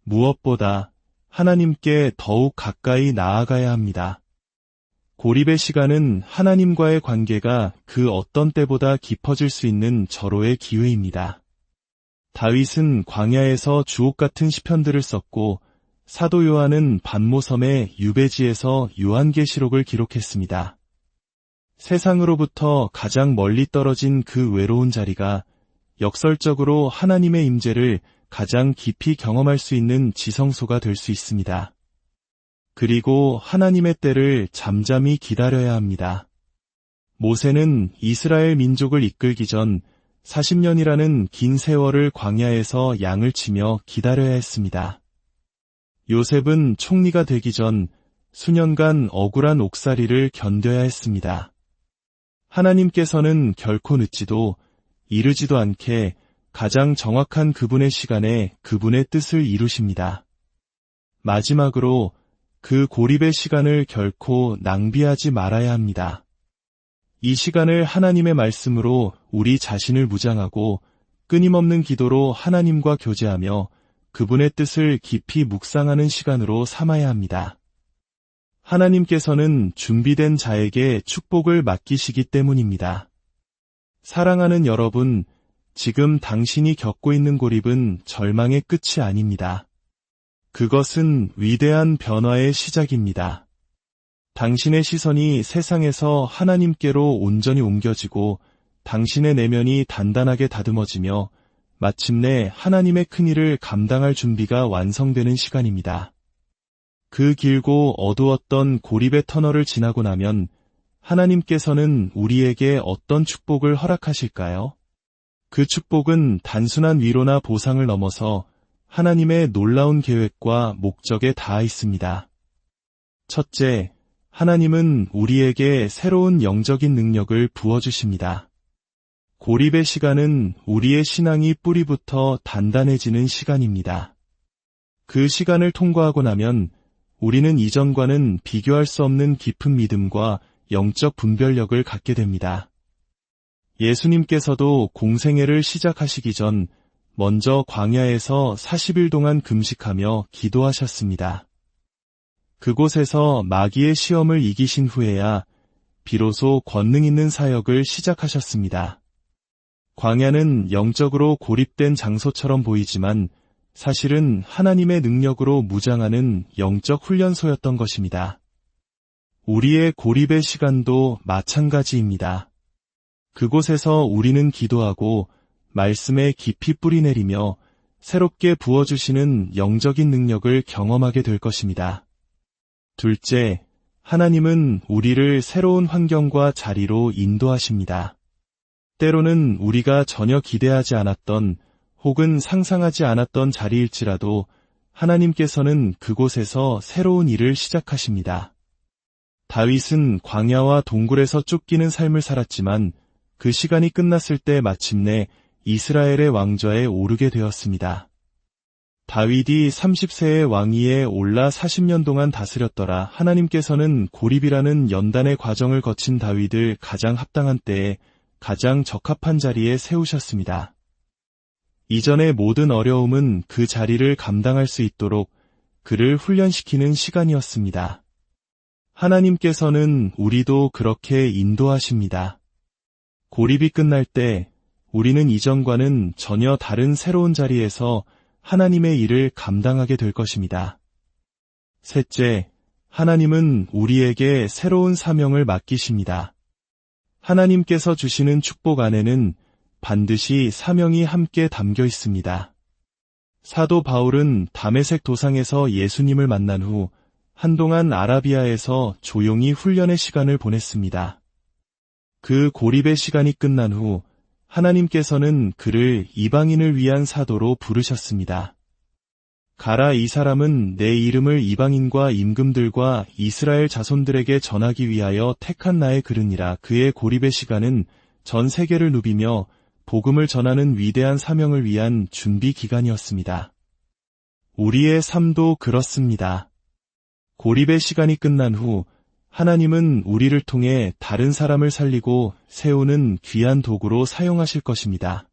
무엇보다 하나님께 더욱 가까이 나아가야 합니다. 고립의 시간은 하나님과의 관계가 그 어떤 때보다 깊어질 수 있는 절호의 기회입니다. 다윗은 광야에서 주옥 같은 시편들을 썼고 사도 요한은 반모섬의 유배지에서 요한계시록을 기록했습니다. 세상으로부터 가장 멀리 떨어진 그 외로운 자리가 역설적으로 하나님의 임재를 가장 깊이 경험할 수 있는 지성소가 될 수 있습니다. 그리고 하나님의 때를 잠잠히 기다려야 합니다. 모세는 이스라엘 민족을 이끌기 전 40년이라는 긴 세월을 광야에서 양을 치며 기다려야 했습니다. 요셉은 총리가 되기 전 수년간 억울한 옥살이를 견뎌야 했습니다. 하나님께서는 결코 늦지도 이르지도 않게 가장 정확한 그분의 시간에 그분의 뜻을 이루십니다. 마지막으로 그 고립의 시간을 결코 낭비하지 말아야 합니다. 이 시간을 하나님의 말씀으로 우리 자신을 무장하고 끊임없는 기도로 하나님과 교제하며 그분의 뜻을 깊이 묵상하는 시간으로 삼아야 합니다. 하나님께서는 준비된 자에게 축복을 맡기시기 때문입니다. 사랑하는 여러분, 지금 당신이 겪고 있는 고립은 절망의 끝이 아닙니다. 그것은 위대한 변화의 시작입니다. 당신의 시선이 세상에서 하나님께로 온전히 옮겨지고 당신의 내면이 단단하게 다듬어지며 마침내 하나님의 큰일을 감당할 준비가 완성되는 시간입니다. 그 길고 어두웠던 고립의 터널을 지나고 나면 하나님께서는 우리에게 어떤 축복을 허락하실까요? 그 축복은 단순한 위로나 보상을 넘어서 하나님의 놀라운 계획과 목적에 닿아 있습니다. 첫째, 하나님은 우리에게 새로운 영적인 능력을 부어주십니다. 고립의 시간은 우리의 신앙이 뿌리부터 단단해지는 시간입니다. 그 시간을 통과하고 나면 우리는 이전과는 비교할 수 없는 깊은 믿음과 영적 분별력을 갖게 됩니다. 예수님께서도 공생애를 시작하시기 전 먼저 광야에서 40일 동안 금식하며 기도하셨습니다. 그곳에서 마귀의 시험을 이기신 후에야 비로소 권능 있는 사역을 시작하셨습니다. 광야는 영적으로 고립된 장소처럼 보이지만 사실은 하나님의 능력으로 무장하는 영적 훈련소였던 것입니다. 우리의 고립의 시간도 마찬가지입니다. 그곳에서 우리는 기도하고 말씀에 깊이 뿌리내리며 새롭게 부어주시는 영적인 능력을 경험하게 될 것입니다. 둘째, 하나님은 우리를 새로운 환경과 자리로 인도하십니다. 때로는 우리가 전혀 기대하지 않았던 혹은 상상하지 않았던 자리일지라도 하나님께서는 그곳에서 새로운 일을 시작하십니다. 다윗은 광야와 동굴에서 쫓기는 삶을 살았지만 그 시간이 끝났을 때 마침내 이스라엘의 왕좌에 오르게 되었습니다. 다윗이 30세의 왕위에 올라 40년 동안 다스렸더라. 하나님께서는 고립이라는 연단의 과정을 거친 다윗을 가장 합당한 때에 가장 적합한 자리에 세우셨습니다. 이전의 모든 어려움은 그 자리를 감당할 수 있도록 그를 훈련시키는 시간이었습니다. 하나님께서는 우리도 그렇게 인도하십니다. 고립이 끝날 때 우리는 이전과는 전혀 다른 새로운 자리에서 하나님의 일을 감당하게 될 것입니다. 셋째, 하나님은 우리에게 새로운 사명을 맡기십니다. 하나님께서 주시는 축복 안에는 반드시 사명이 함께 담겨 있습니다. 사도 바울은 다메섹 도상에서 예수님을 만난 후 한동안 아라비아에서 조용히 훈련의 시간을 보냈습니다. 그 고립의 시간이 끝난 후 하나님께서는 그를 이방인을 위한 사도로 부르셨습니다. 가라, 이 사람은 내 이름을 이방인과 임금들과 이스라엘 자손들에게 전하기 위하여 택한 나의 그르니라. 그의 고립의 시간은 전 세계를 누비며 복음을 전하는 위대한 사명을 위한 준비 기간이었습니다. 우리의 삶도 그렇습니다. 고립의 시간이 끝난 후 하나님은 우리를 통해 다른 사람을 살리고 세우는 귀한 도구로 사용하실 것입니다.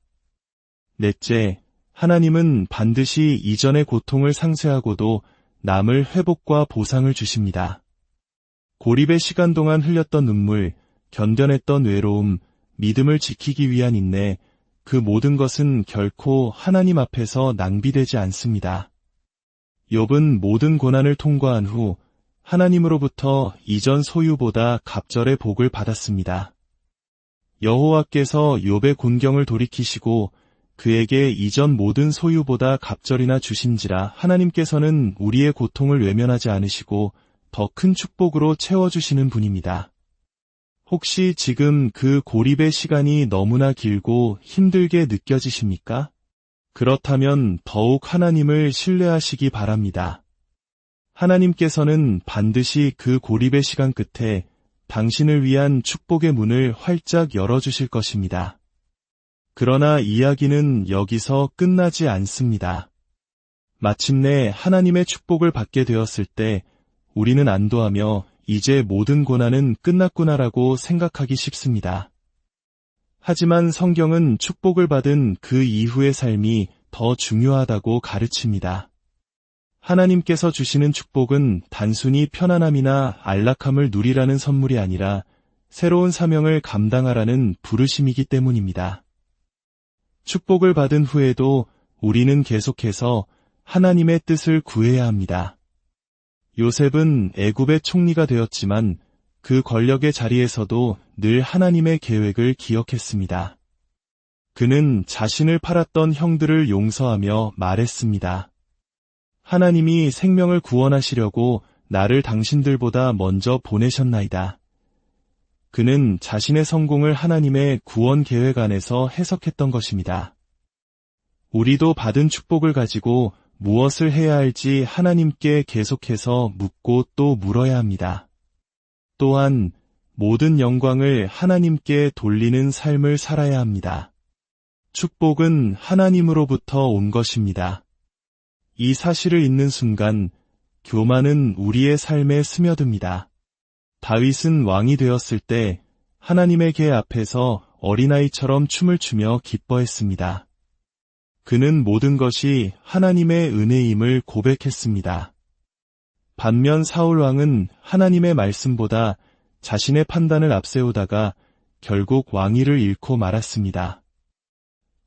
넷째, 하나님은 반드시 이전의 고통을 상쇄하고도 남을 회복과 보상을 주십니다. 고립의 시간 동안 흘렸던 눈물, 견뎌냈던 외로움, 믿음을 지키기 위한 인내, 그 모든 것은 결코 하나님 앞에서 낭비되지 않습니다. 욥은 모든 고난을 통과한 후 하나님으로부터 이전 소유보다 갑절의 복을 받았습니다. 여호와께서 욥의 곤경을 돌이키시고 그에게 이전 모든 소유보다 갑절이나 주신지라. 하나님께서는 우리의 고통을 외면하지 않으시고 더 큰 축복으로 채워주시는 분입니다. 혹시 지금 그 고립의 시간이 너무나 길고 힘들게 느껴지십니까? 그렇다면 더욱 하나님을 신뢰하시기 바랍니다. 하나님께서는 반드시 그 고립의 시간 끝에 당신을 위한 축복의 문을 활짝 열어주실 것입니다. 그러나 이야기는 여기서 끝나지 않습니다. 마침내 하나님의 축복을 받게 되었을 때 우리는 안도하며 이제 모든 고난은 끝났구나라고 생각하기 쉽습니다. 하지만 성경은 축복을 받은 그 이후의 삶이 더 중요하다고 가르칩니다. 하나님께서 주시는 축복은 단순히 편안함이나 안락함을 누리라는 선물이 아니라 새로운 사명을 감당하라는 부르심이기 때문입니다. 축복을 받은 후에도 우리는 계속해서 하나님의 뜻을 구해야 합니다. 요셉은 애굽의 총리가 되었지만 그 권력의 자리에서도 늘 하나님의 계획을 기억했습니다. 그는 자신을 팔았던 형들을 용서하며 말했습니다. 하나님이 생명을 구원하시려고 나를 당신들보다 먼저 보내셨나이다. 그는 자신의 성공을 하나님의 구원 계획 안에서 해석했던 것입니다. 우리도 받은 축복을 가지고 무엇을 해야 할지 하나님께 계속해서 묻고 또 물어야 합니다. 또한 모든 영광을 하나님께 돌리는 삶을 살아야 합니다. 축복은 하나님으로부터 온 것입니다. 이 사실을 잊는 순간 교만은 우리의 삶에 스며듭니다. 다윗은 왕이 되었을 때 하나님의 궤 앞에서 어린아이처럼 춤을 추며 기뻐했습니다. 그는 모든 것이 하나님의 은혜임을 고백했습니다. 반면 사울 왕은 하나님의 말씀보다 자신의 판단을 앞세우다가 결국 왕위를 잃고 말았습니다.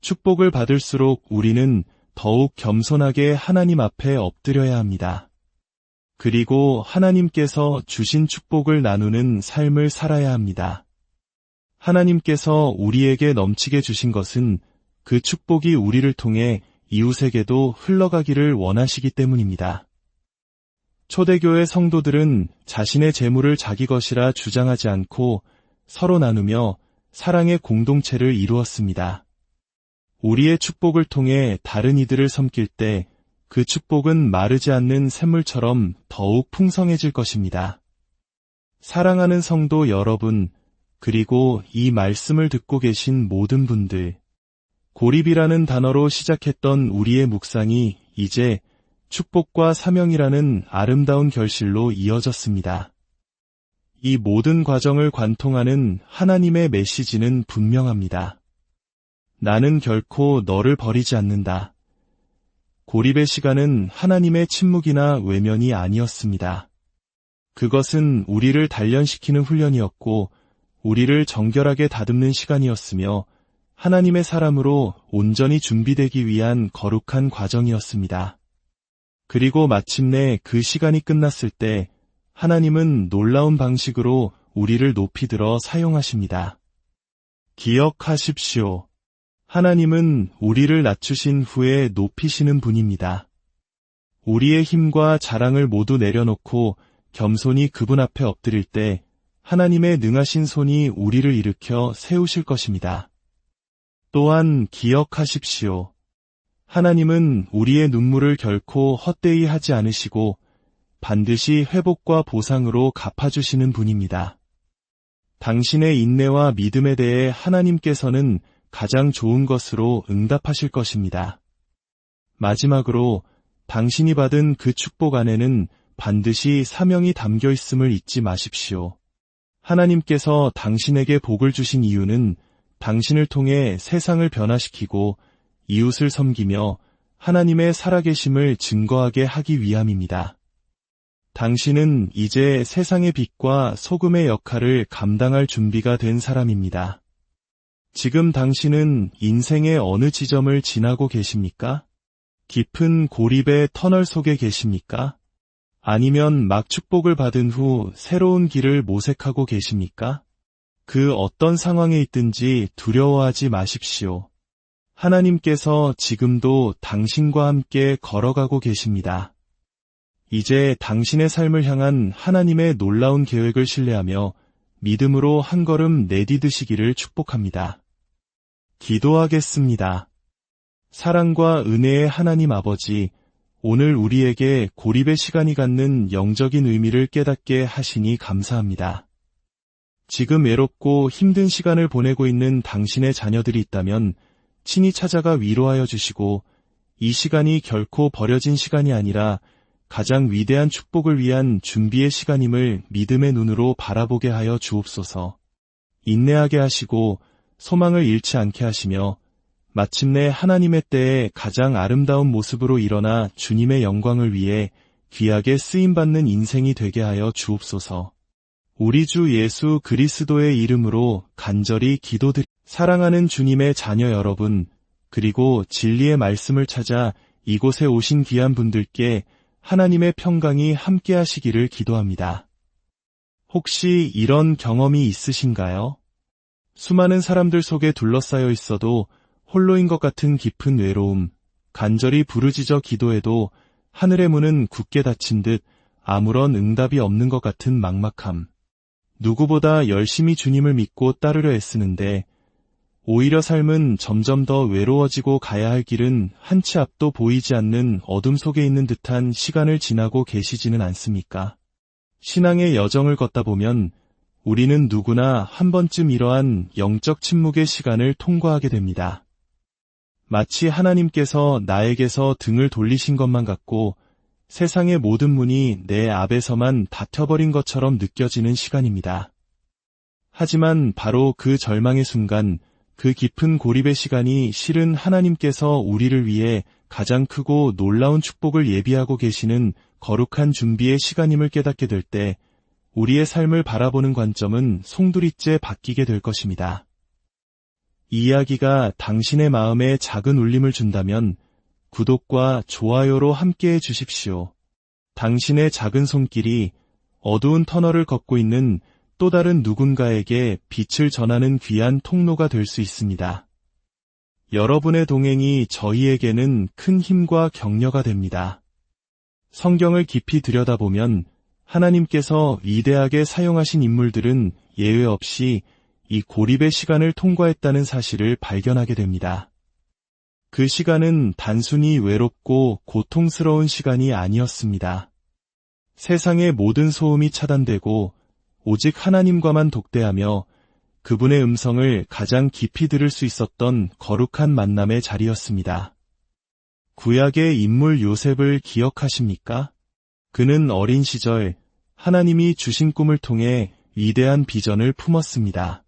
축복을 받을수록 우리는 더욱 겸손하게 하나님 앞에 엎드려야 합니다. 그리고 하나님께서 주신 축복을 나누는 삶을 살아야 합니다. 하나님께서 우리에게 넘치게 주신 것은 그 축복이 우리를 통해 이웃에게도 흘러가기를 원하시기 때문입니다. 초대교회 성도들은 자신의 재물을 자기 것이라 주장하지 않고 서로 나누며 사랑의 공동체를 이루었습니다. 우리의 축복을 통해 다른 이들을 섬길 때 그 축복은 마르지 않는 샘물처럼 더욱 풍성해질 것입니다. 사랑하는 성도 여러분, 그리고 이 말씀을 듣고 계신 모든 분들, 고립이라는 단어로 시작했던 우리의 묵상이 이제 축복과 사명이라는 아름다운 결실로 이어졌습니다. 이 모든 과정을 관통하는 하나님의 메시지는 분명합니다. 나는 결코 너를 버리지 않는다. 고립의 시간은 하나님의 침묵이나 외면이 아니었습니다. 그것은 우리를 단련시키는 훈련이었고 우리를 정결하게 다듬는 시간이었으며 하나님의 사람으로 온전히 준비되기 위한 거룩한 과정이었습니다. 그리고 마침내 그 시간이 끝났을 때 하나님은 놀라운 방식으로 우리를 높이 들어 사용하십니다. 기억하십시오. 하나님은 우리를 낮추신 후에 높이시는 분입니다. 우리의 힘과 자랑을 모두 내려놓고 겸손히 그분 앞에 엎드릴 때 하나님의 능하신 손이 우리를 일으켜 세우실 것입니다. 또한 기억하십시오. 하나님은 우리의 눈물을 결코 헛되이 하지 않으시고 반드시 회복과 보상으로 갚아주시는 분입니다. 당신의 인내와 믿음에 대해 하나님께서는 가장 좋은 것으로 응답하실 것입니다. 마지막으로 당신이 받은 그 축복 안에는 반드시 사명이 담겨 있음을 잊지 마십시오. 하나님께서 당신에게 복을 주신 이유는 당신을 통해 세상을 변화시키고 이웃을 섬기며 하나님의 살아계심을 증거하게 하기 위함입니다. 당신은 이제 세상의 빛과 소금의 역할을 감당할 준비가 된 사람입니다. 지금 당신은 인생의 어느 지점을 지나고 계십니까? 깊은 고립의 터널 속에 계십니까? 아니면 막 축복을 받은 후 새로운 길을 모색하고 계십니까? 그 어떤 상황에 있든지 두려워하지 마십시오. 하나님께서 지금도 당신과 함께 걸어가고 계십니다. 이제 당신의 삶을 향한 하나님의 놀라운 계획을 신뢰하며 믿음으로 한 걸음 내디드시기를 축복합니다. 기도하겠습니다. 사랑과 은혜의 하나님 아버지, 오늘 우리에게 고립의 시간이 갖는 영적인 의미를 깨닫게 하시니 감사합니다. 지금 외롭고 힘든 시간을 보내고 있는 당신의 자녀들이 있다면 친히 찾아가 위로하여 주시고 이 시간이 결코 버려진 시간이 아니라 가장 위대한 축복을 위한 준비의 시간임을 믿음의 눈으로 바라보게 하여 주옵소서. 인내하게 하시고 소망을 잃지 않게 하시며 마침내 하나님의 때에 가장 아름다운 모습으로 일어나 주님의 영광을 위해 귀하게 쓰임받는 인생이 되게 하여 주옵소서. 우리 주 예수 그리스도의 이름으로 간절히 기도드립니다. 사랑하는 주님의 자녀 여러분, 그리고 진리의 말씀을 찾아 이곳에 오신 귀한 분들께 하나님의 평강이 함께 하시기를 기도합니다. 혹시 이런 경험이 있으신가요? 수많은 사람들 속에 둘러싸여 있어도 홀로인 것 같은 깊은 외로움, 간절히 부르짖어 기도해도 하늘의 문은 굳게 닫힌 듯 아무런 응답이 없는 것 같은 막막함. 누구보다 열심히 주님을 믿고 따르려 애쓰는데 오히려 삶은 점점 더 외로워지고 가야 할 길은 한치 앞도 보이지 않는 어둠 속에 있는 듯한 시간을 지나고 계시지는 않습니까? 신앙의 여정을 걷다 보면 우리는 누구나 한 번쯤 이러한 영적 침묵의 시간을 통과하게 됩니다. 마치 하나님께서 나에게서 등을 돌리신 것만 같고 세상의 모든 문이 내 앞에서만 닫혀버린 것처럼 느껴지는 시간입니다. 하지만 바로 그 절망의 순간, 그 깊은 고립의 시간이 실은 하나님께서 우리를 위해 가장 크고 놀라운 축복을 예비하고 계시는 거룩한 준비의 시간임을 깨닫게 될 때 우리의 삶을 바라보는 관점은 송두리째 바뀌게 될 것입니다. 이 이야기가 당신의 마음에 작은 울림을 준다면 구독과 좋아요로 함께해 주십시오. 당신의 작은 손길이 어두운 터널을 걷고 있는 또 다른 누군가에게 빛을 전하는 귀한 통로가 될 수 있습니다. 여러분의 동행이 저희에게는 큰 힘과 격려가 됩니다. 성경을 깊이 들여다보면 하나님께서 위대하게 사용하신 인물들은 예외 없이 이 고립의 시간을 통과했다는 사실을 발견하게 됩니다. 그 시간은 단순히 외롭고 고통스러운 시간이 아니었습니다. 세상의 모든 소음이 차단되고 오직 하나님과만 독대하며 그분의 음성을 가장 깊이 들을 수 있었던 거룩한 만남의 자리였습니다. 구약의 인물 요셉을 기억하십니까? 그는 어린 시절 하나님이 주신 꿈을 통해 위대한 비전을 품었습니다.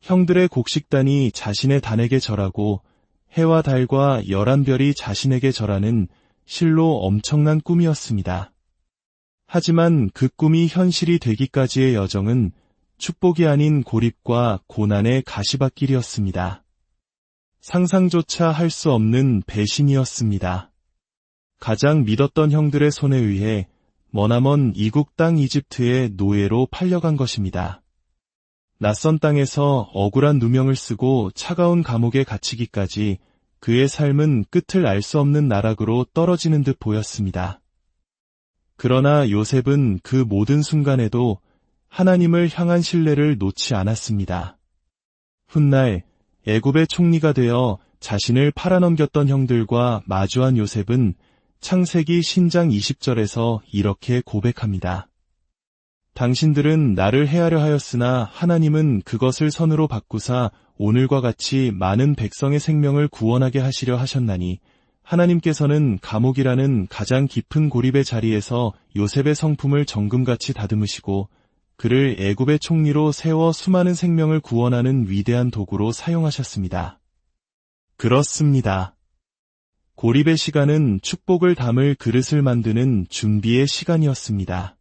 형들의 곡식단이 자신의 단에게 절하고 해와 달과 11별이 자신에게 절하는 실로 엄청난 꿈이었습니다. 하지만 그 꿈이 현실이 되기까지의 여정은 축복이 아닌 고립과 고난의 가시밭길이었습니다. 상상조차 할 수 없는 배신이었습니다. 가장 믿었던 형들의 손에 의해 머나먼 이국 땅 이집트의 노예로 팔려간 것입니다. 낯선 땅에서 억울한 누명을 쓰고 차가운 감옥에 갇히기까지 그의 삶은 끝을 알 수 없는 나락으로 떨어지는 듯 보였습니다. 그러나 요셉은 그 모든 순간에도 하나님을 향한 신뢰를 놓지 않았습니다. 훗날 애굽의 총리가 되어 자신을 팔아넘겼던 형들과 마주한 요셉은 창세기 신장 20절에서 이렇게 고백합니다. 당신들은 나를 해하려 하였으나 하나님은 그것을 선으로 바꾸사 오늘과 같이 많은 백성의 생명을 구원하게 하시려 하셨나니 하나님께서는 감옥이라는 가장 깊은 고립의 자리에서 요셉의 성품을 정금같이 다듬으시고 그를 애굽의 총리로 세워 수많은 생명을 구원하는 위대한 도구로 사용하셨습니다. 그렇습니다. 고립의 시간은 축복을 담을 그릇을 만드는 준비의 시간이었습니다.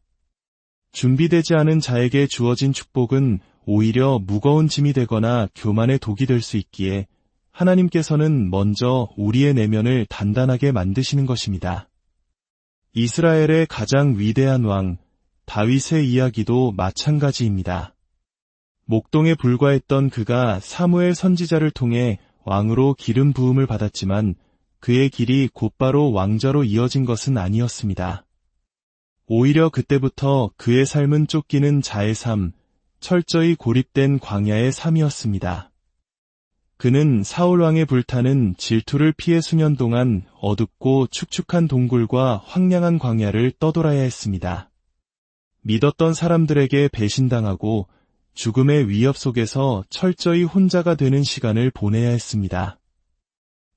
준비되지 않은 자에게 주어진 축복은 오히려 무거운 짐이 되거나 교만의 독이 될 수 있기에 하나님께서는 먼저 우리의 내면을 단단하게 만드시는 것입니다. 이스라엘의 가장 위대한 왕, 다윗의 이야기도 마찬가지입니다. 목동에 불과했던 그가 사무엘 선지자를 통해 왕으로 기름 부음을 받았지만 그의 길이 곧바로 왕좌로 이어진 것은 아니었습니다. 오히려 그때부터 그의 삶은 쫓기는 자의 삶, 철저히 고립된 광야의 삶이었습니다. 그는 사울왕의 불타는 질투를 피해 수년 동안 어둡고 축축한 동굴과 황량한 광야를 떠돌아야 했습니다. 믿었던 사람들에게 배신당하고 죽음의 위협 속에서 철저히 혼자가 되는 시간을 보내야 했습니다.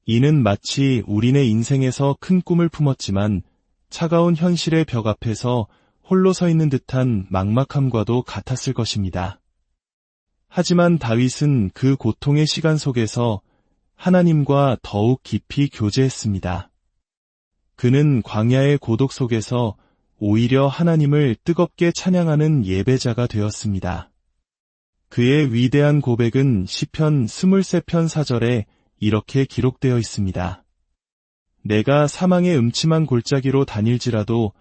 이는 마치 우리네 인생에서 큰 꿈을 품었지만 차가운 현실의 벽 앞에서 홀로 서 있는 듯한 막막함과도 같았을 것입니다. 하지만 다윗은 그 고통의 시간 속에서 하나님과 더욱 깊이 교제했습니다. 그는 광야의 고독 속에서 오히려 하나님을 뜨겁게 찬양하는 예배자가 되었습니다. 그의 위대한 고백은 시편 23편 4절에 이렇게 기록되어 있습니다. 내가 사망의 음침한 골짜기로 다닐지라도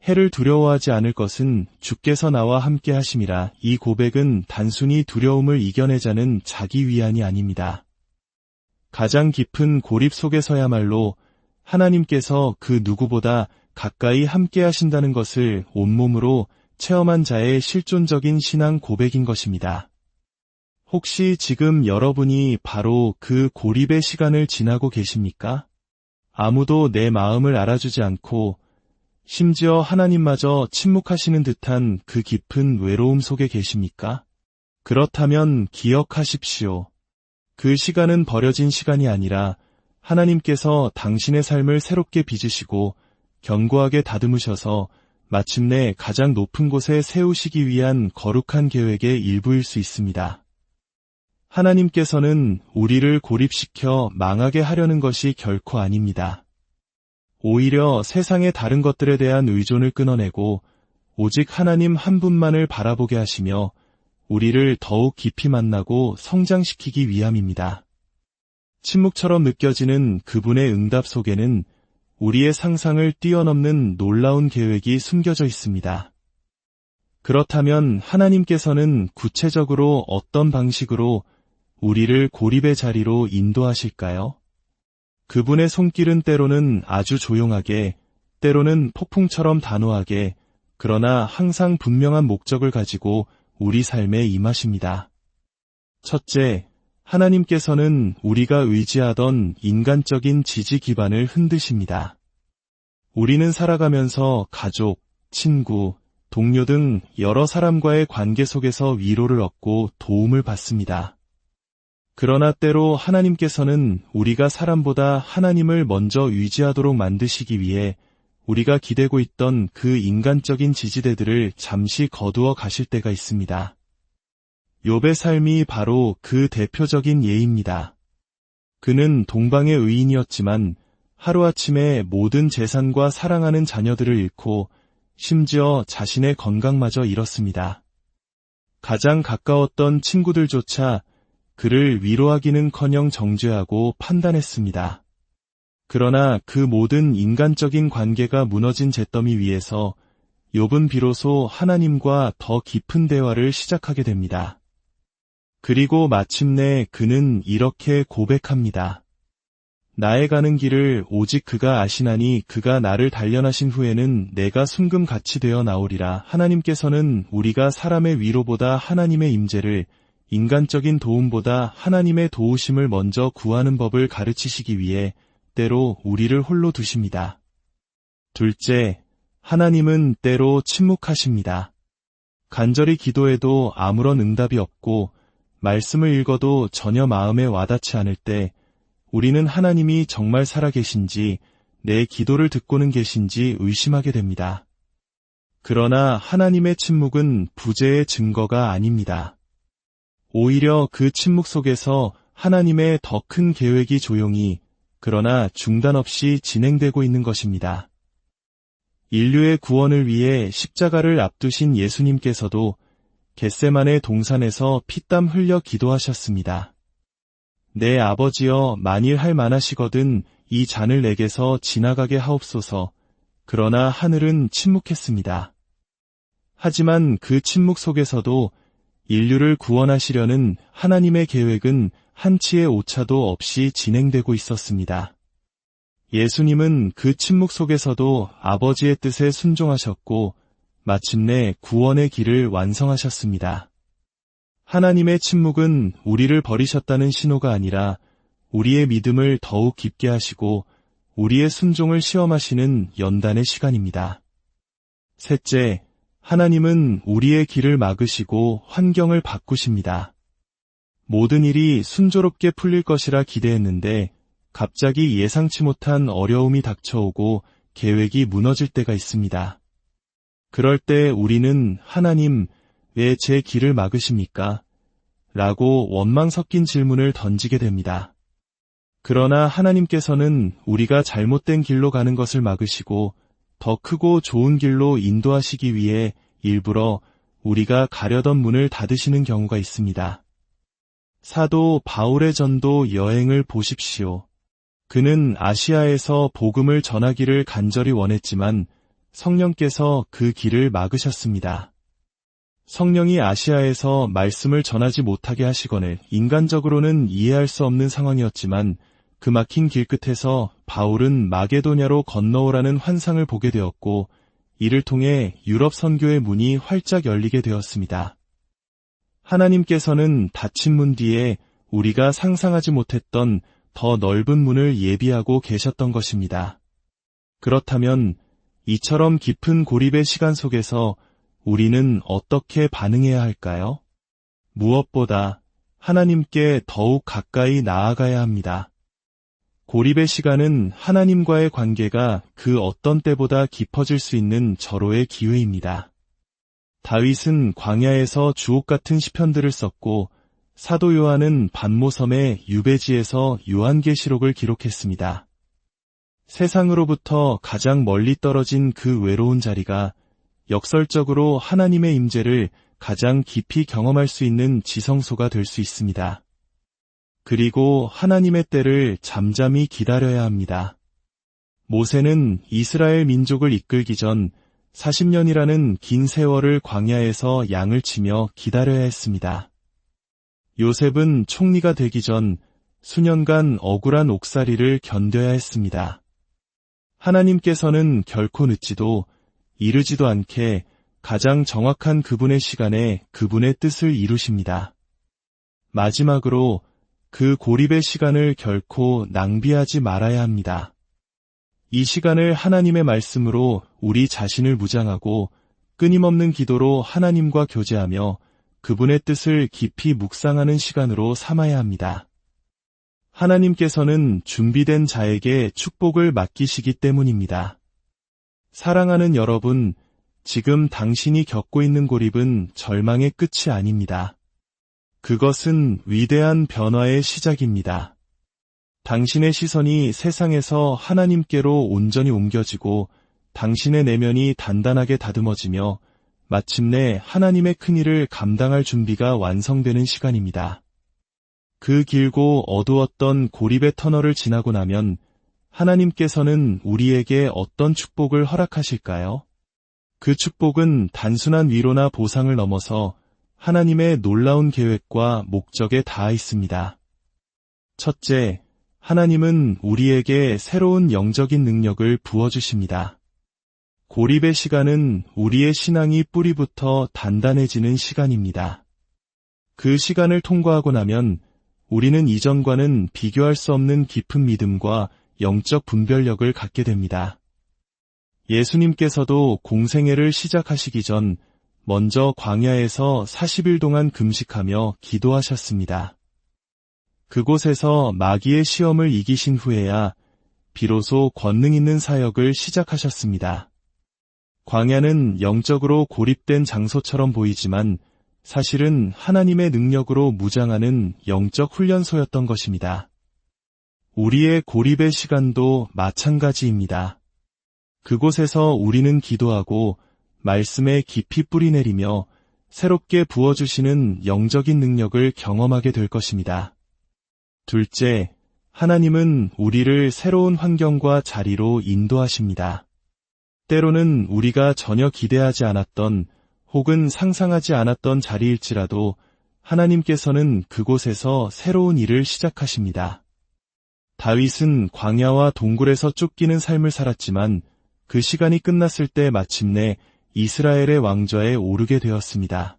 해를 두려워하지 않을 것은 주께서 나와 함께 하심이라. 이 고백은 단순히 두려움을 이겨내자는 자기 위안이 아닙니다. 가장 깊은 고립 속에서야말로 하나님께서 그 누구보다 가까이 함께 하신다는 것을 온몸으로 체험한 자의 실존적인 신앙 고백인 것입니다. 혹시 지금 여러분이 바로 그 고립의 시간을 지나고 계십니까? 아무도 내 마음을 알아주지 않고 심지어 하나님마저 침묵하시는 듯한 그 깊은 외로움 속에 계십니까? 그렇다면 기억하십시오. 그 시간은 버려진 시간이 아니라 하나님께서 당신의 삶을 새롭게 빚으시고 견고하게 다듬으셔서 마침내 가장 높은 곳에 세우시기 위한 거룩한 계획의 일부일 수 있습니다. 하나님께서는 우리를 고립시켜 망하게 하려는 것이 결코 아닙니다. 오히려 세상의 다른 것들에 대한 의존을 끊어내고 오직 하나님 한 분만을 바라보게 하시며 우리를 더욱 깊이 만나고 성장시키기 위함입니다. 침묵처럼 느껴지는 그분의 응답 속에는 우리의 상상을 뛰어넘는 놀라운 계획이 숨겨져 있습니다. 그렇다면 하나님께서는 구체적으로 어떤 방식으로 우리를 고립의 자리로 인도하실까요? 그분의 손길은 때로는 아주 조용하게, 때로는 폭풍처럼 단호하게, 그러나 항상 분명한 목적을 가지고 우리 삶에 임하십니다. 첫째, 하나님께서는 우리가 의지하던 인간적인 지지 기반을 흔드십니다. 우리는 살아가면서 가족, 친구, 동료 등 여러 사람과의 관계 속에서 위로를 얻고 도움을 받습니다. 그러나 때로 하나님께서는 우리가 사람보다 하나님을 먼저 의지하도록 만드시기 위해 우리가 기대고 있던 그 인간적인 지지대들을 잠시 거두어 가실 때가 있습니다. 욥의 삶이 바로 그 대표적인 예입니다. 그는 동방의 의인이었지만 하루아침에 모든 재산과 사랑하는 자녀들을 잃고 심지어 자신의 건강마저 잃었습니다. 가장 가까웠던 친구들조차 그를 위로하기는커녕 정죄하고 판단했습니다. 그러나 그 모든 인간적인 관계가 무너진 잿더미 위에서 욥은 비로소 하나님과 더 깊은 대화를 시작하게 됩니다. 그리고 마침내 그는 이렇게 고백합니다. 나의 가는 길을 오직 그가 아시나니 그가 나를 단련하신 후에는 내가 순금같이 되어 나오리라. 하나님께서는 우리가 사람의 위로보다 하나님의 임재를, 인간적인 도움보다 하나님의 도우심을 먼저 구하는 법을 가르치시기 위해 때로 우리를 홀로 두십니다. 둘째, 하나님은 때로 침묵하십니다. 간절히 기도해도 아무런 응답이 없고 말씀을 읽어도 전혀 마음에 와닿지 않을 때 우리는 하나님이 정말 살아계신지 내 기도를 듣고는 계신지 의심하게 됩니다. 그러나 하나님의 침묵은 부재의 증거가 아닙니다. 오히려 그 침묵 속에서 하나님의 더 큰 계획이 조용히 그러나 중단 없이 진행되고 있는 것입니다. 인류의 구원을 위해 십자가를 앞두신 예수님께서도 겟세마네 동산에서 피땀 흘려 기도하셨습니다. 내 아버지여, 만일 할 만하시거든 이 잔을 내게서 지나가게 하옵소서. 그러나 하늘은 침묵했습니다. 하지만 그 침묵 속에서도 인류를 구원하시려는 하나님의 계획은 한치의 오차도 없이 진행되고 있었습니다. 예수님은 그 침묵 속에서도 아버지의 뜻에 순종하셨고 마침내 구원의 길을 완성하셨습니다. 하나님의 침묵은 우리를 버리셨다는 신호가 아니라 우리의 믿음을 더욱 깊게 하시고 우리의 순종을 시험하시는 연단의 시간입니다. 셋째, 하나님은 우리의 길을 막으시고 환경을 바꾸십니다. 모든 일이 순조롭게 풀릴 것이라 기대했는데 갑자기 예상치 못한 어려움이 닥쳐오고 계획이 무너질 때가 있습니다. 그럴 때 우리는 하나님, 왜 제 길을 막으십니까? 라고 원망 섞인 질문을 던지게 됩니다. 그러나 하나님께서는 우리가 잘못된 길로 가는 것을 막으시고 더 크고 좋은 길로 인도하시기 위해 일부러 우리가 가려던 문을 닫으시는 경우가 있습니다. 사도 바울의 전도 여행을 보십시오. 그는 아시아에서 복음을 전하기를 간절히 원했지만 성령께서 그 길을 막으셨습니다. 성령이 아시아에서 말씀을 전하지 못하게 하시거늘 인간적으로는 이해할 수 없는 상황이었지만 그 막힌 길 끝에서 바울은 마게도냐로 건너오라는 환상을 보게 되었고 이를 통해 유럽 선교의 문이 활짝 열리게 되었습니다. 하나님께서는 닫힌 문 뒤에 우리가 상상하지 못했던 더 넓은 문을 예비하고 계셨던 것입니다. 그렇다면 이처럼 깊은 고립의 시간 속에서 우리는 어떻게 반응해야 할까요? 무엇보다 하나님께 더욱 가까이 나아가야 합니다. 고립의 시간은 하나님과의 관계가 그 어떤 때보다 깊어질 수 있는 절호의 기회입니다. 다윗은 광야에서 주옥 같은 시편들을 썼고 사도 요한은 반모섬의 유배지에서 요한계시록을 기록했습니다. 세상으로부터 가장 멀리 떨어진 그 외로운 자리가 역설적으로 하나님의 임재를 가장 깊이 경험할 수 있는 지성소가 될 수 있습니다. 그리고 하나님의 때를 잠잠히 기다려야 합니다. 모세는 이스라엘 민족을 이끌기 전 40년이라는 긴 세월을 광야에서 양을 치며 기다려야 했습니다. 요셉은 총리가 되기 전 수년간 억울한 옥살이를 견뎌야 했습니다. 하나님께서는 결코 늦지도 이르지도 않게 가장 정확한 그분의 시간에 그분의 뜻을 이루십니다. 마지막으로 그 고립의 시간을 결코 낭비하지 말아야 합니다. 이 시간을 하나님의 말씀으로 우리 자신을 무장하고 끊임없는 기도로 하나님과 교제하며 그분의 뜻을 깊이 묵상하는 시간으로 삼아야 합니다. 하나님께서는 준비된 자에게 축복을 맡기시기 때문입니다. 사랑하는 여러분, 지금 당신이 겪고 있는 고립은 절망의 끝이 아닙니다. 그것은 위대한 변화의 시작입니다. 당신의 시선이 세상에서 하나님께로 온전히 옮겨지고 당신의 내면이 단단하게 다듬어지며 마침내 하나님의 큰일을 감당할 준비가 완성되는 시간입니다. 그 길고 어두웠던 고립의 터널을 지나고 나면 하나님께서는 우리에게 어떤 축복을 허락하실까요? 그 축복은 단순한 위로나 보상을 넘어서 하나님의 놀라운 계획과 목적에 닿아 있습니다. 첫째, 하나님은 우리에게 새로운 영적인 능력을 부어주십니다. 고립의 시간은 우리의 신앙이 뿌리부터 단단해지는 시간입니다. 그 시간을 통과하고 나면 우리는 이전과는 비교할 수 없는 깊은 믿음과 영적 분별력을 갖게 됩니다. 예수님께서도 공생애를 시작하시기 전 먼저 광야에서 40일 동안 금식하며 기도하셨습니다. 그곳에서 마귀의 시험을 이기신 후에야 비로소 권능 있는 사역을 시작하셨습니다. 광야는 영적으로 고립된 장소처럼 보이지만 사실은 하나님의 능력으로 무장하는 영적 훈련소였던 것입니다. 우리의 고립의 시간도 마찬가지입니다. 그곳에서 우리는 기도하고 말씀에 깊이 뿌리내리며 새롭게 부어주시는 영적인 능력을 경험하게 될 것입니다. 둘째, 하나님은 우리를 새로운 환경과 자리로 인도하십니다. 때로는 우리가 전혀 기대하지 않았던 혹은 상상하지 않았던 자리일지라도 하나님께서는 그곳에서 새로운 일을 시작하십니다. 다윗은 광야와 동굴에서 쫓기는 삶을 살았지만 그 시간이 끝났을 때 마침내 이스라엘의 왕좌에 오르게 되었습니다.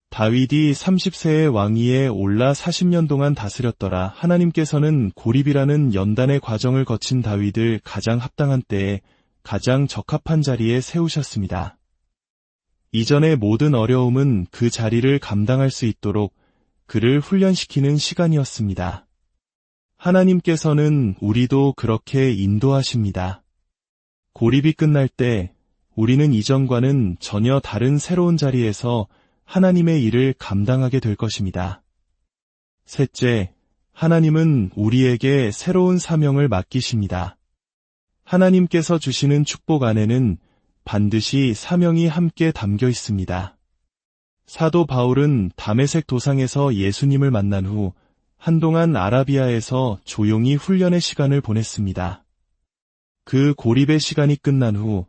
다윗이 30세의 왕위에 올라 40년 동안 다스렸더라. 하나님께서는 고립이라는 연단의 과정을 거친 다윗을 가장 합당한 때에 가장 적합한 자리에 세우셨습니다. 이전의 모든 어려움은 그 자리를 감당할 수 있도록 그를 훈련시키는 시간이었습니다. 하나님께서는 우리도 그렇게 인도하십니다. 고립이 끝날 때 우리는 이전과는 전혀 다른 새로운 자리에서 하나님의 일을 감당하게 될 것입니다. 셋째, 하나님은 우리에게 새로운 사명을 맡기십니다. 하나님께서 주시는 축복 안에는 반드시 사명이 함께 담겨 있습니다. 사도 바울은 다메섹 도상에서 예수님을 만난 후 한동안 아라비아에서 조용히 훈련의 시간을 보냈습니다. 그 고립의 시간이 끝난 후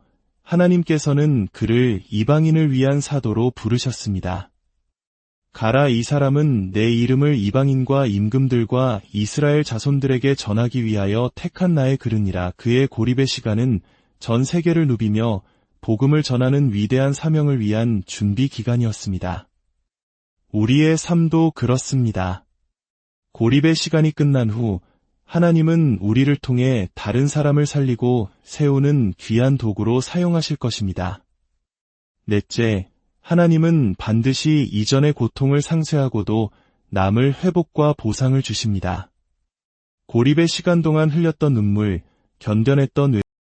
하나님께서는 그를 이방인을 위한 사도로 부르셨습니다. 가라, 이 사람은 내 이름을 이방인과 임금들과 이스라엘 자손들에게 전하기 위하여 택한 나의 그릇이라. 그의 고립의 시간은 전 세계를 누비며 복음을 전하는 위대한 사명을 위한 준비 기간이었습니다. 우리의 삶도 그렇습니다. 고립의 시간이 끝난 후 하나님은 우리를 통해 다른 사람을 살리고 세우는 귀한 도구로 사용하실 것입니다. 넷째, 하나님은 반드시 이전의 고통을 상쇄하고도 남을 회복과 보상을 주십니다. 고립의 시간 동안 흘렸던 눈물, 견뎌냈던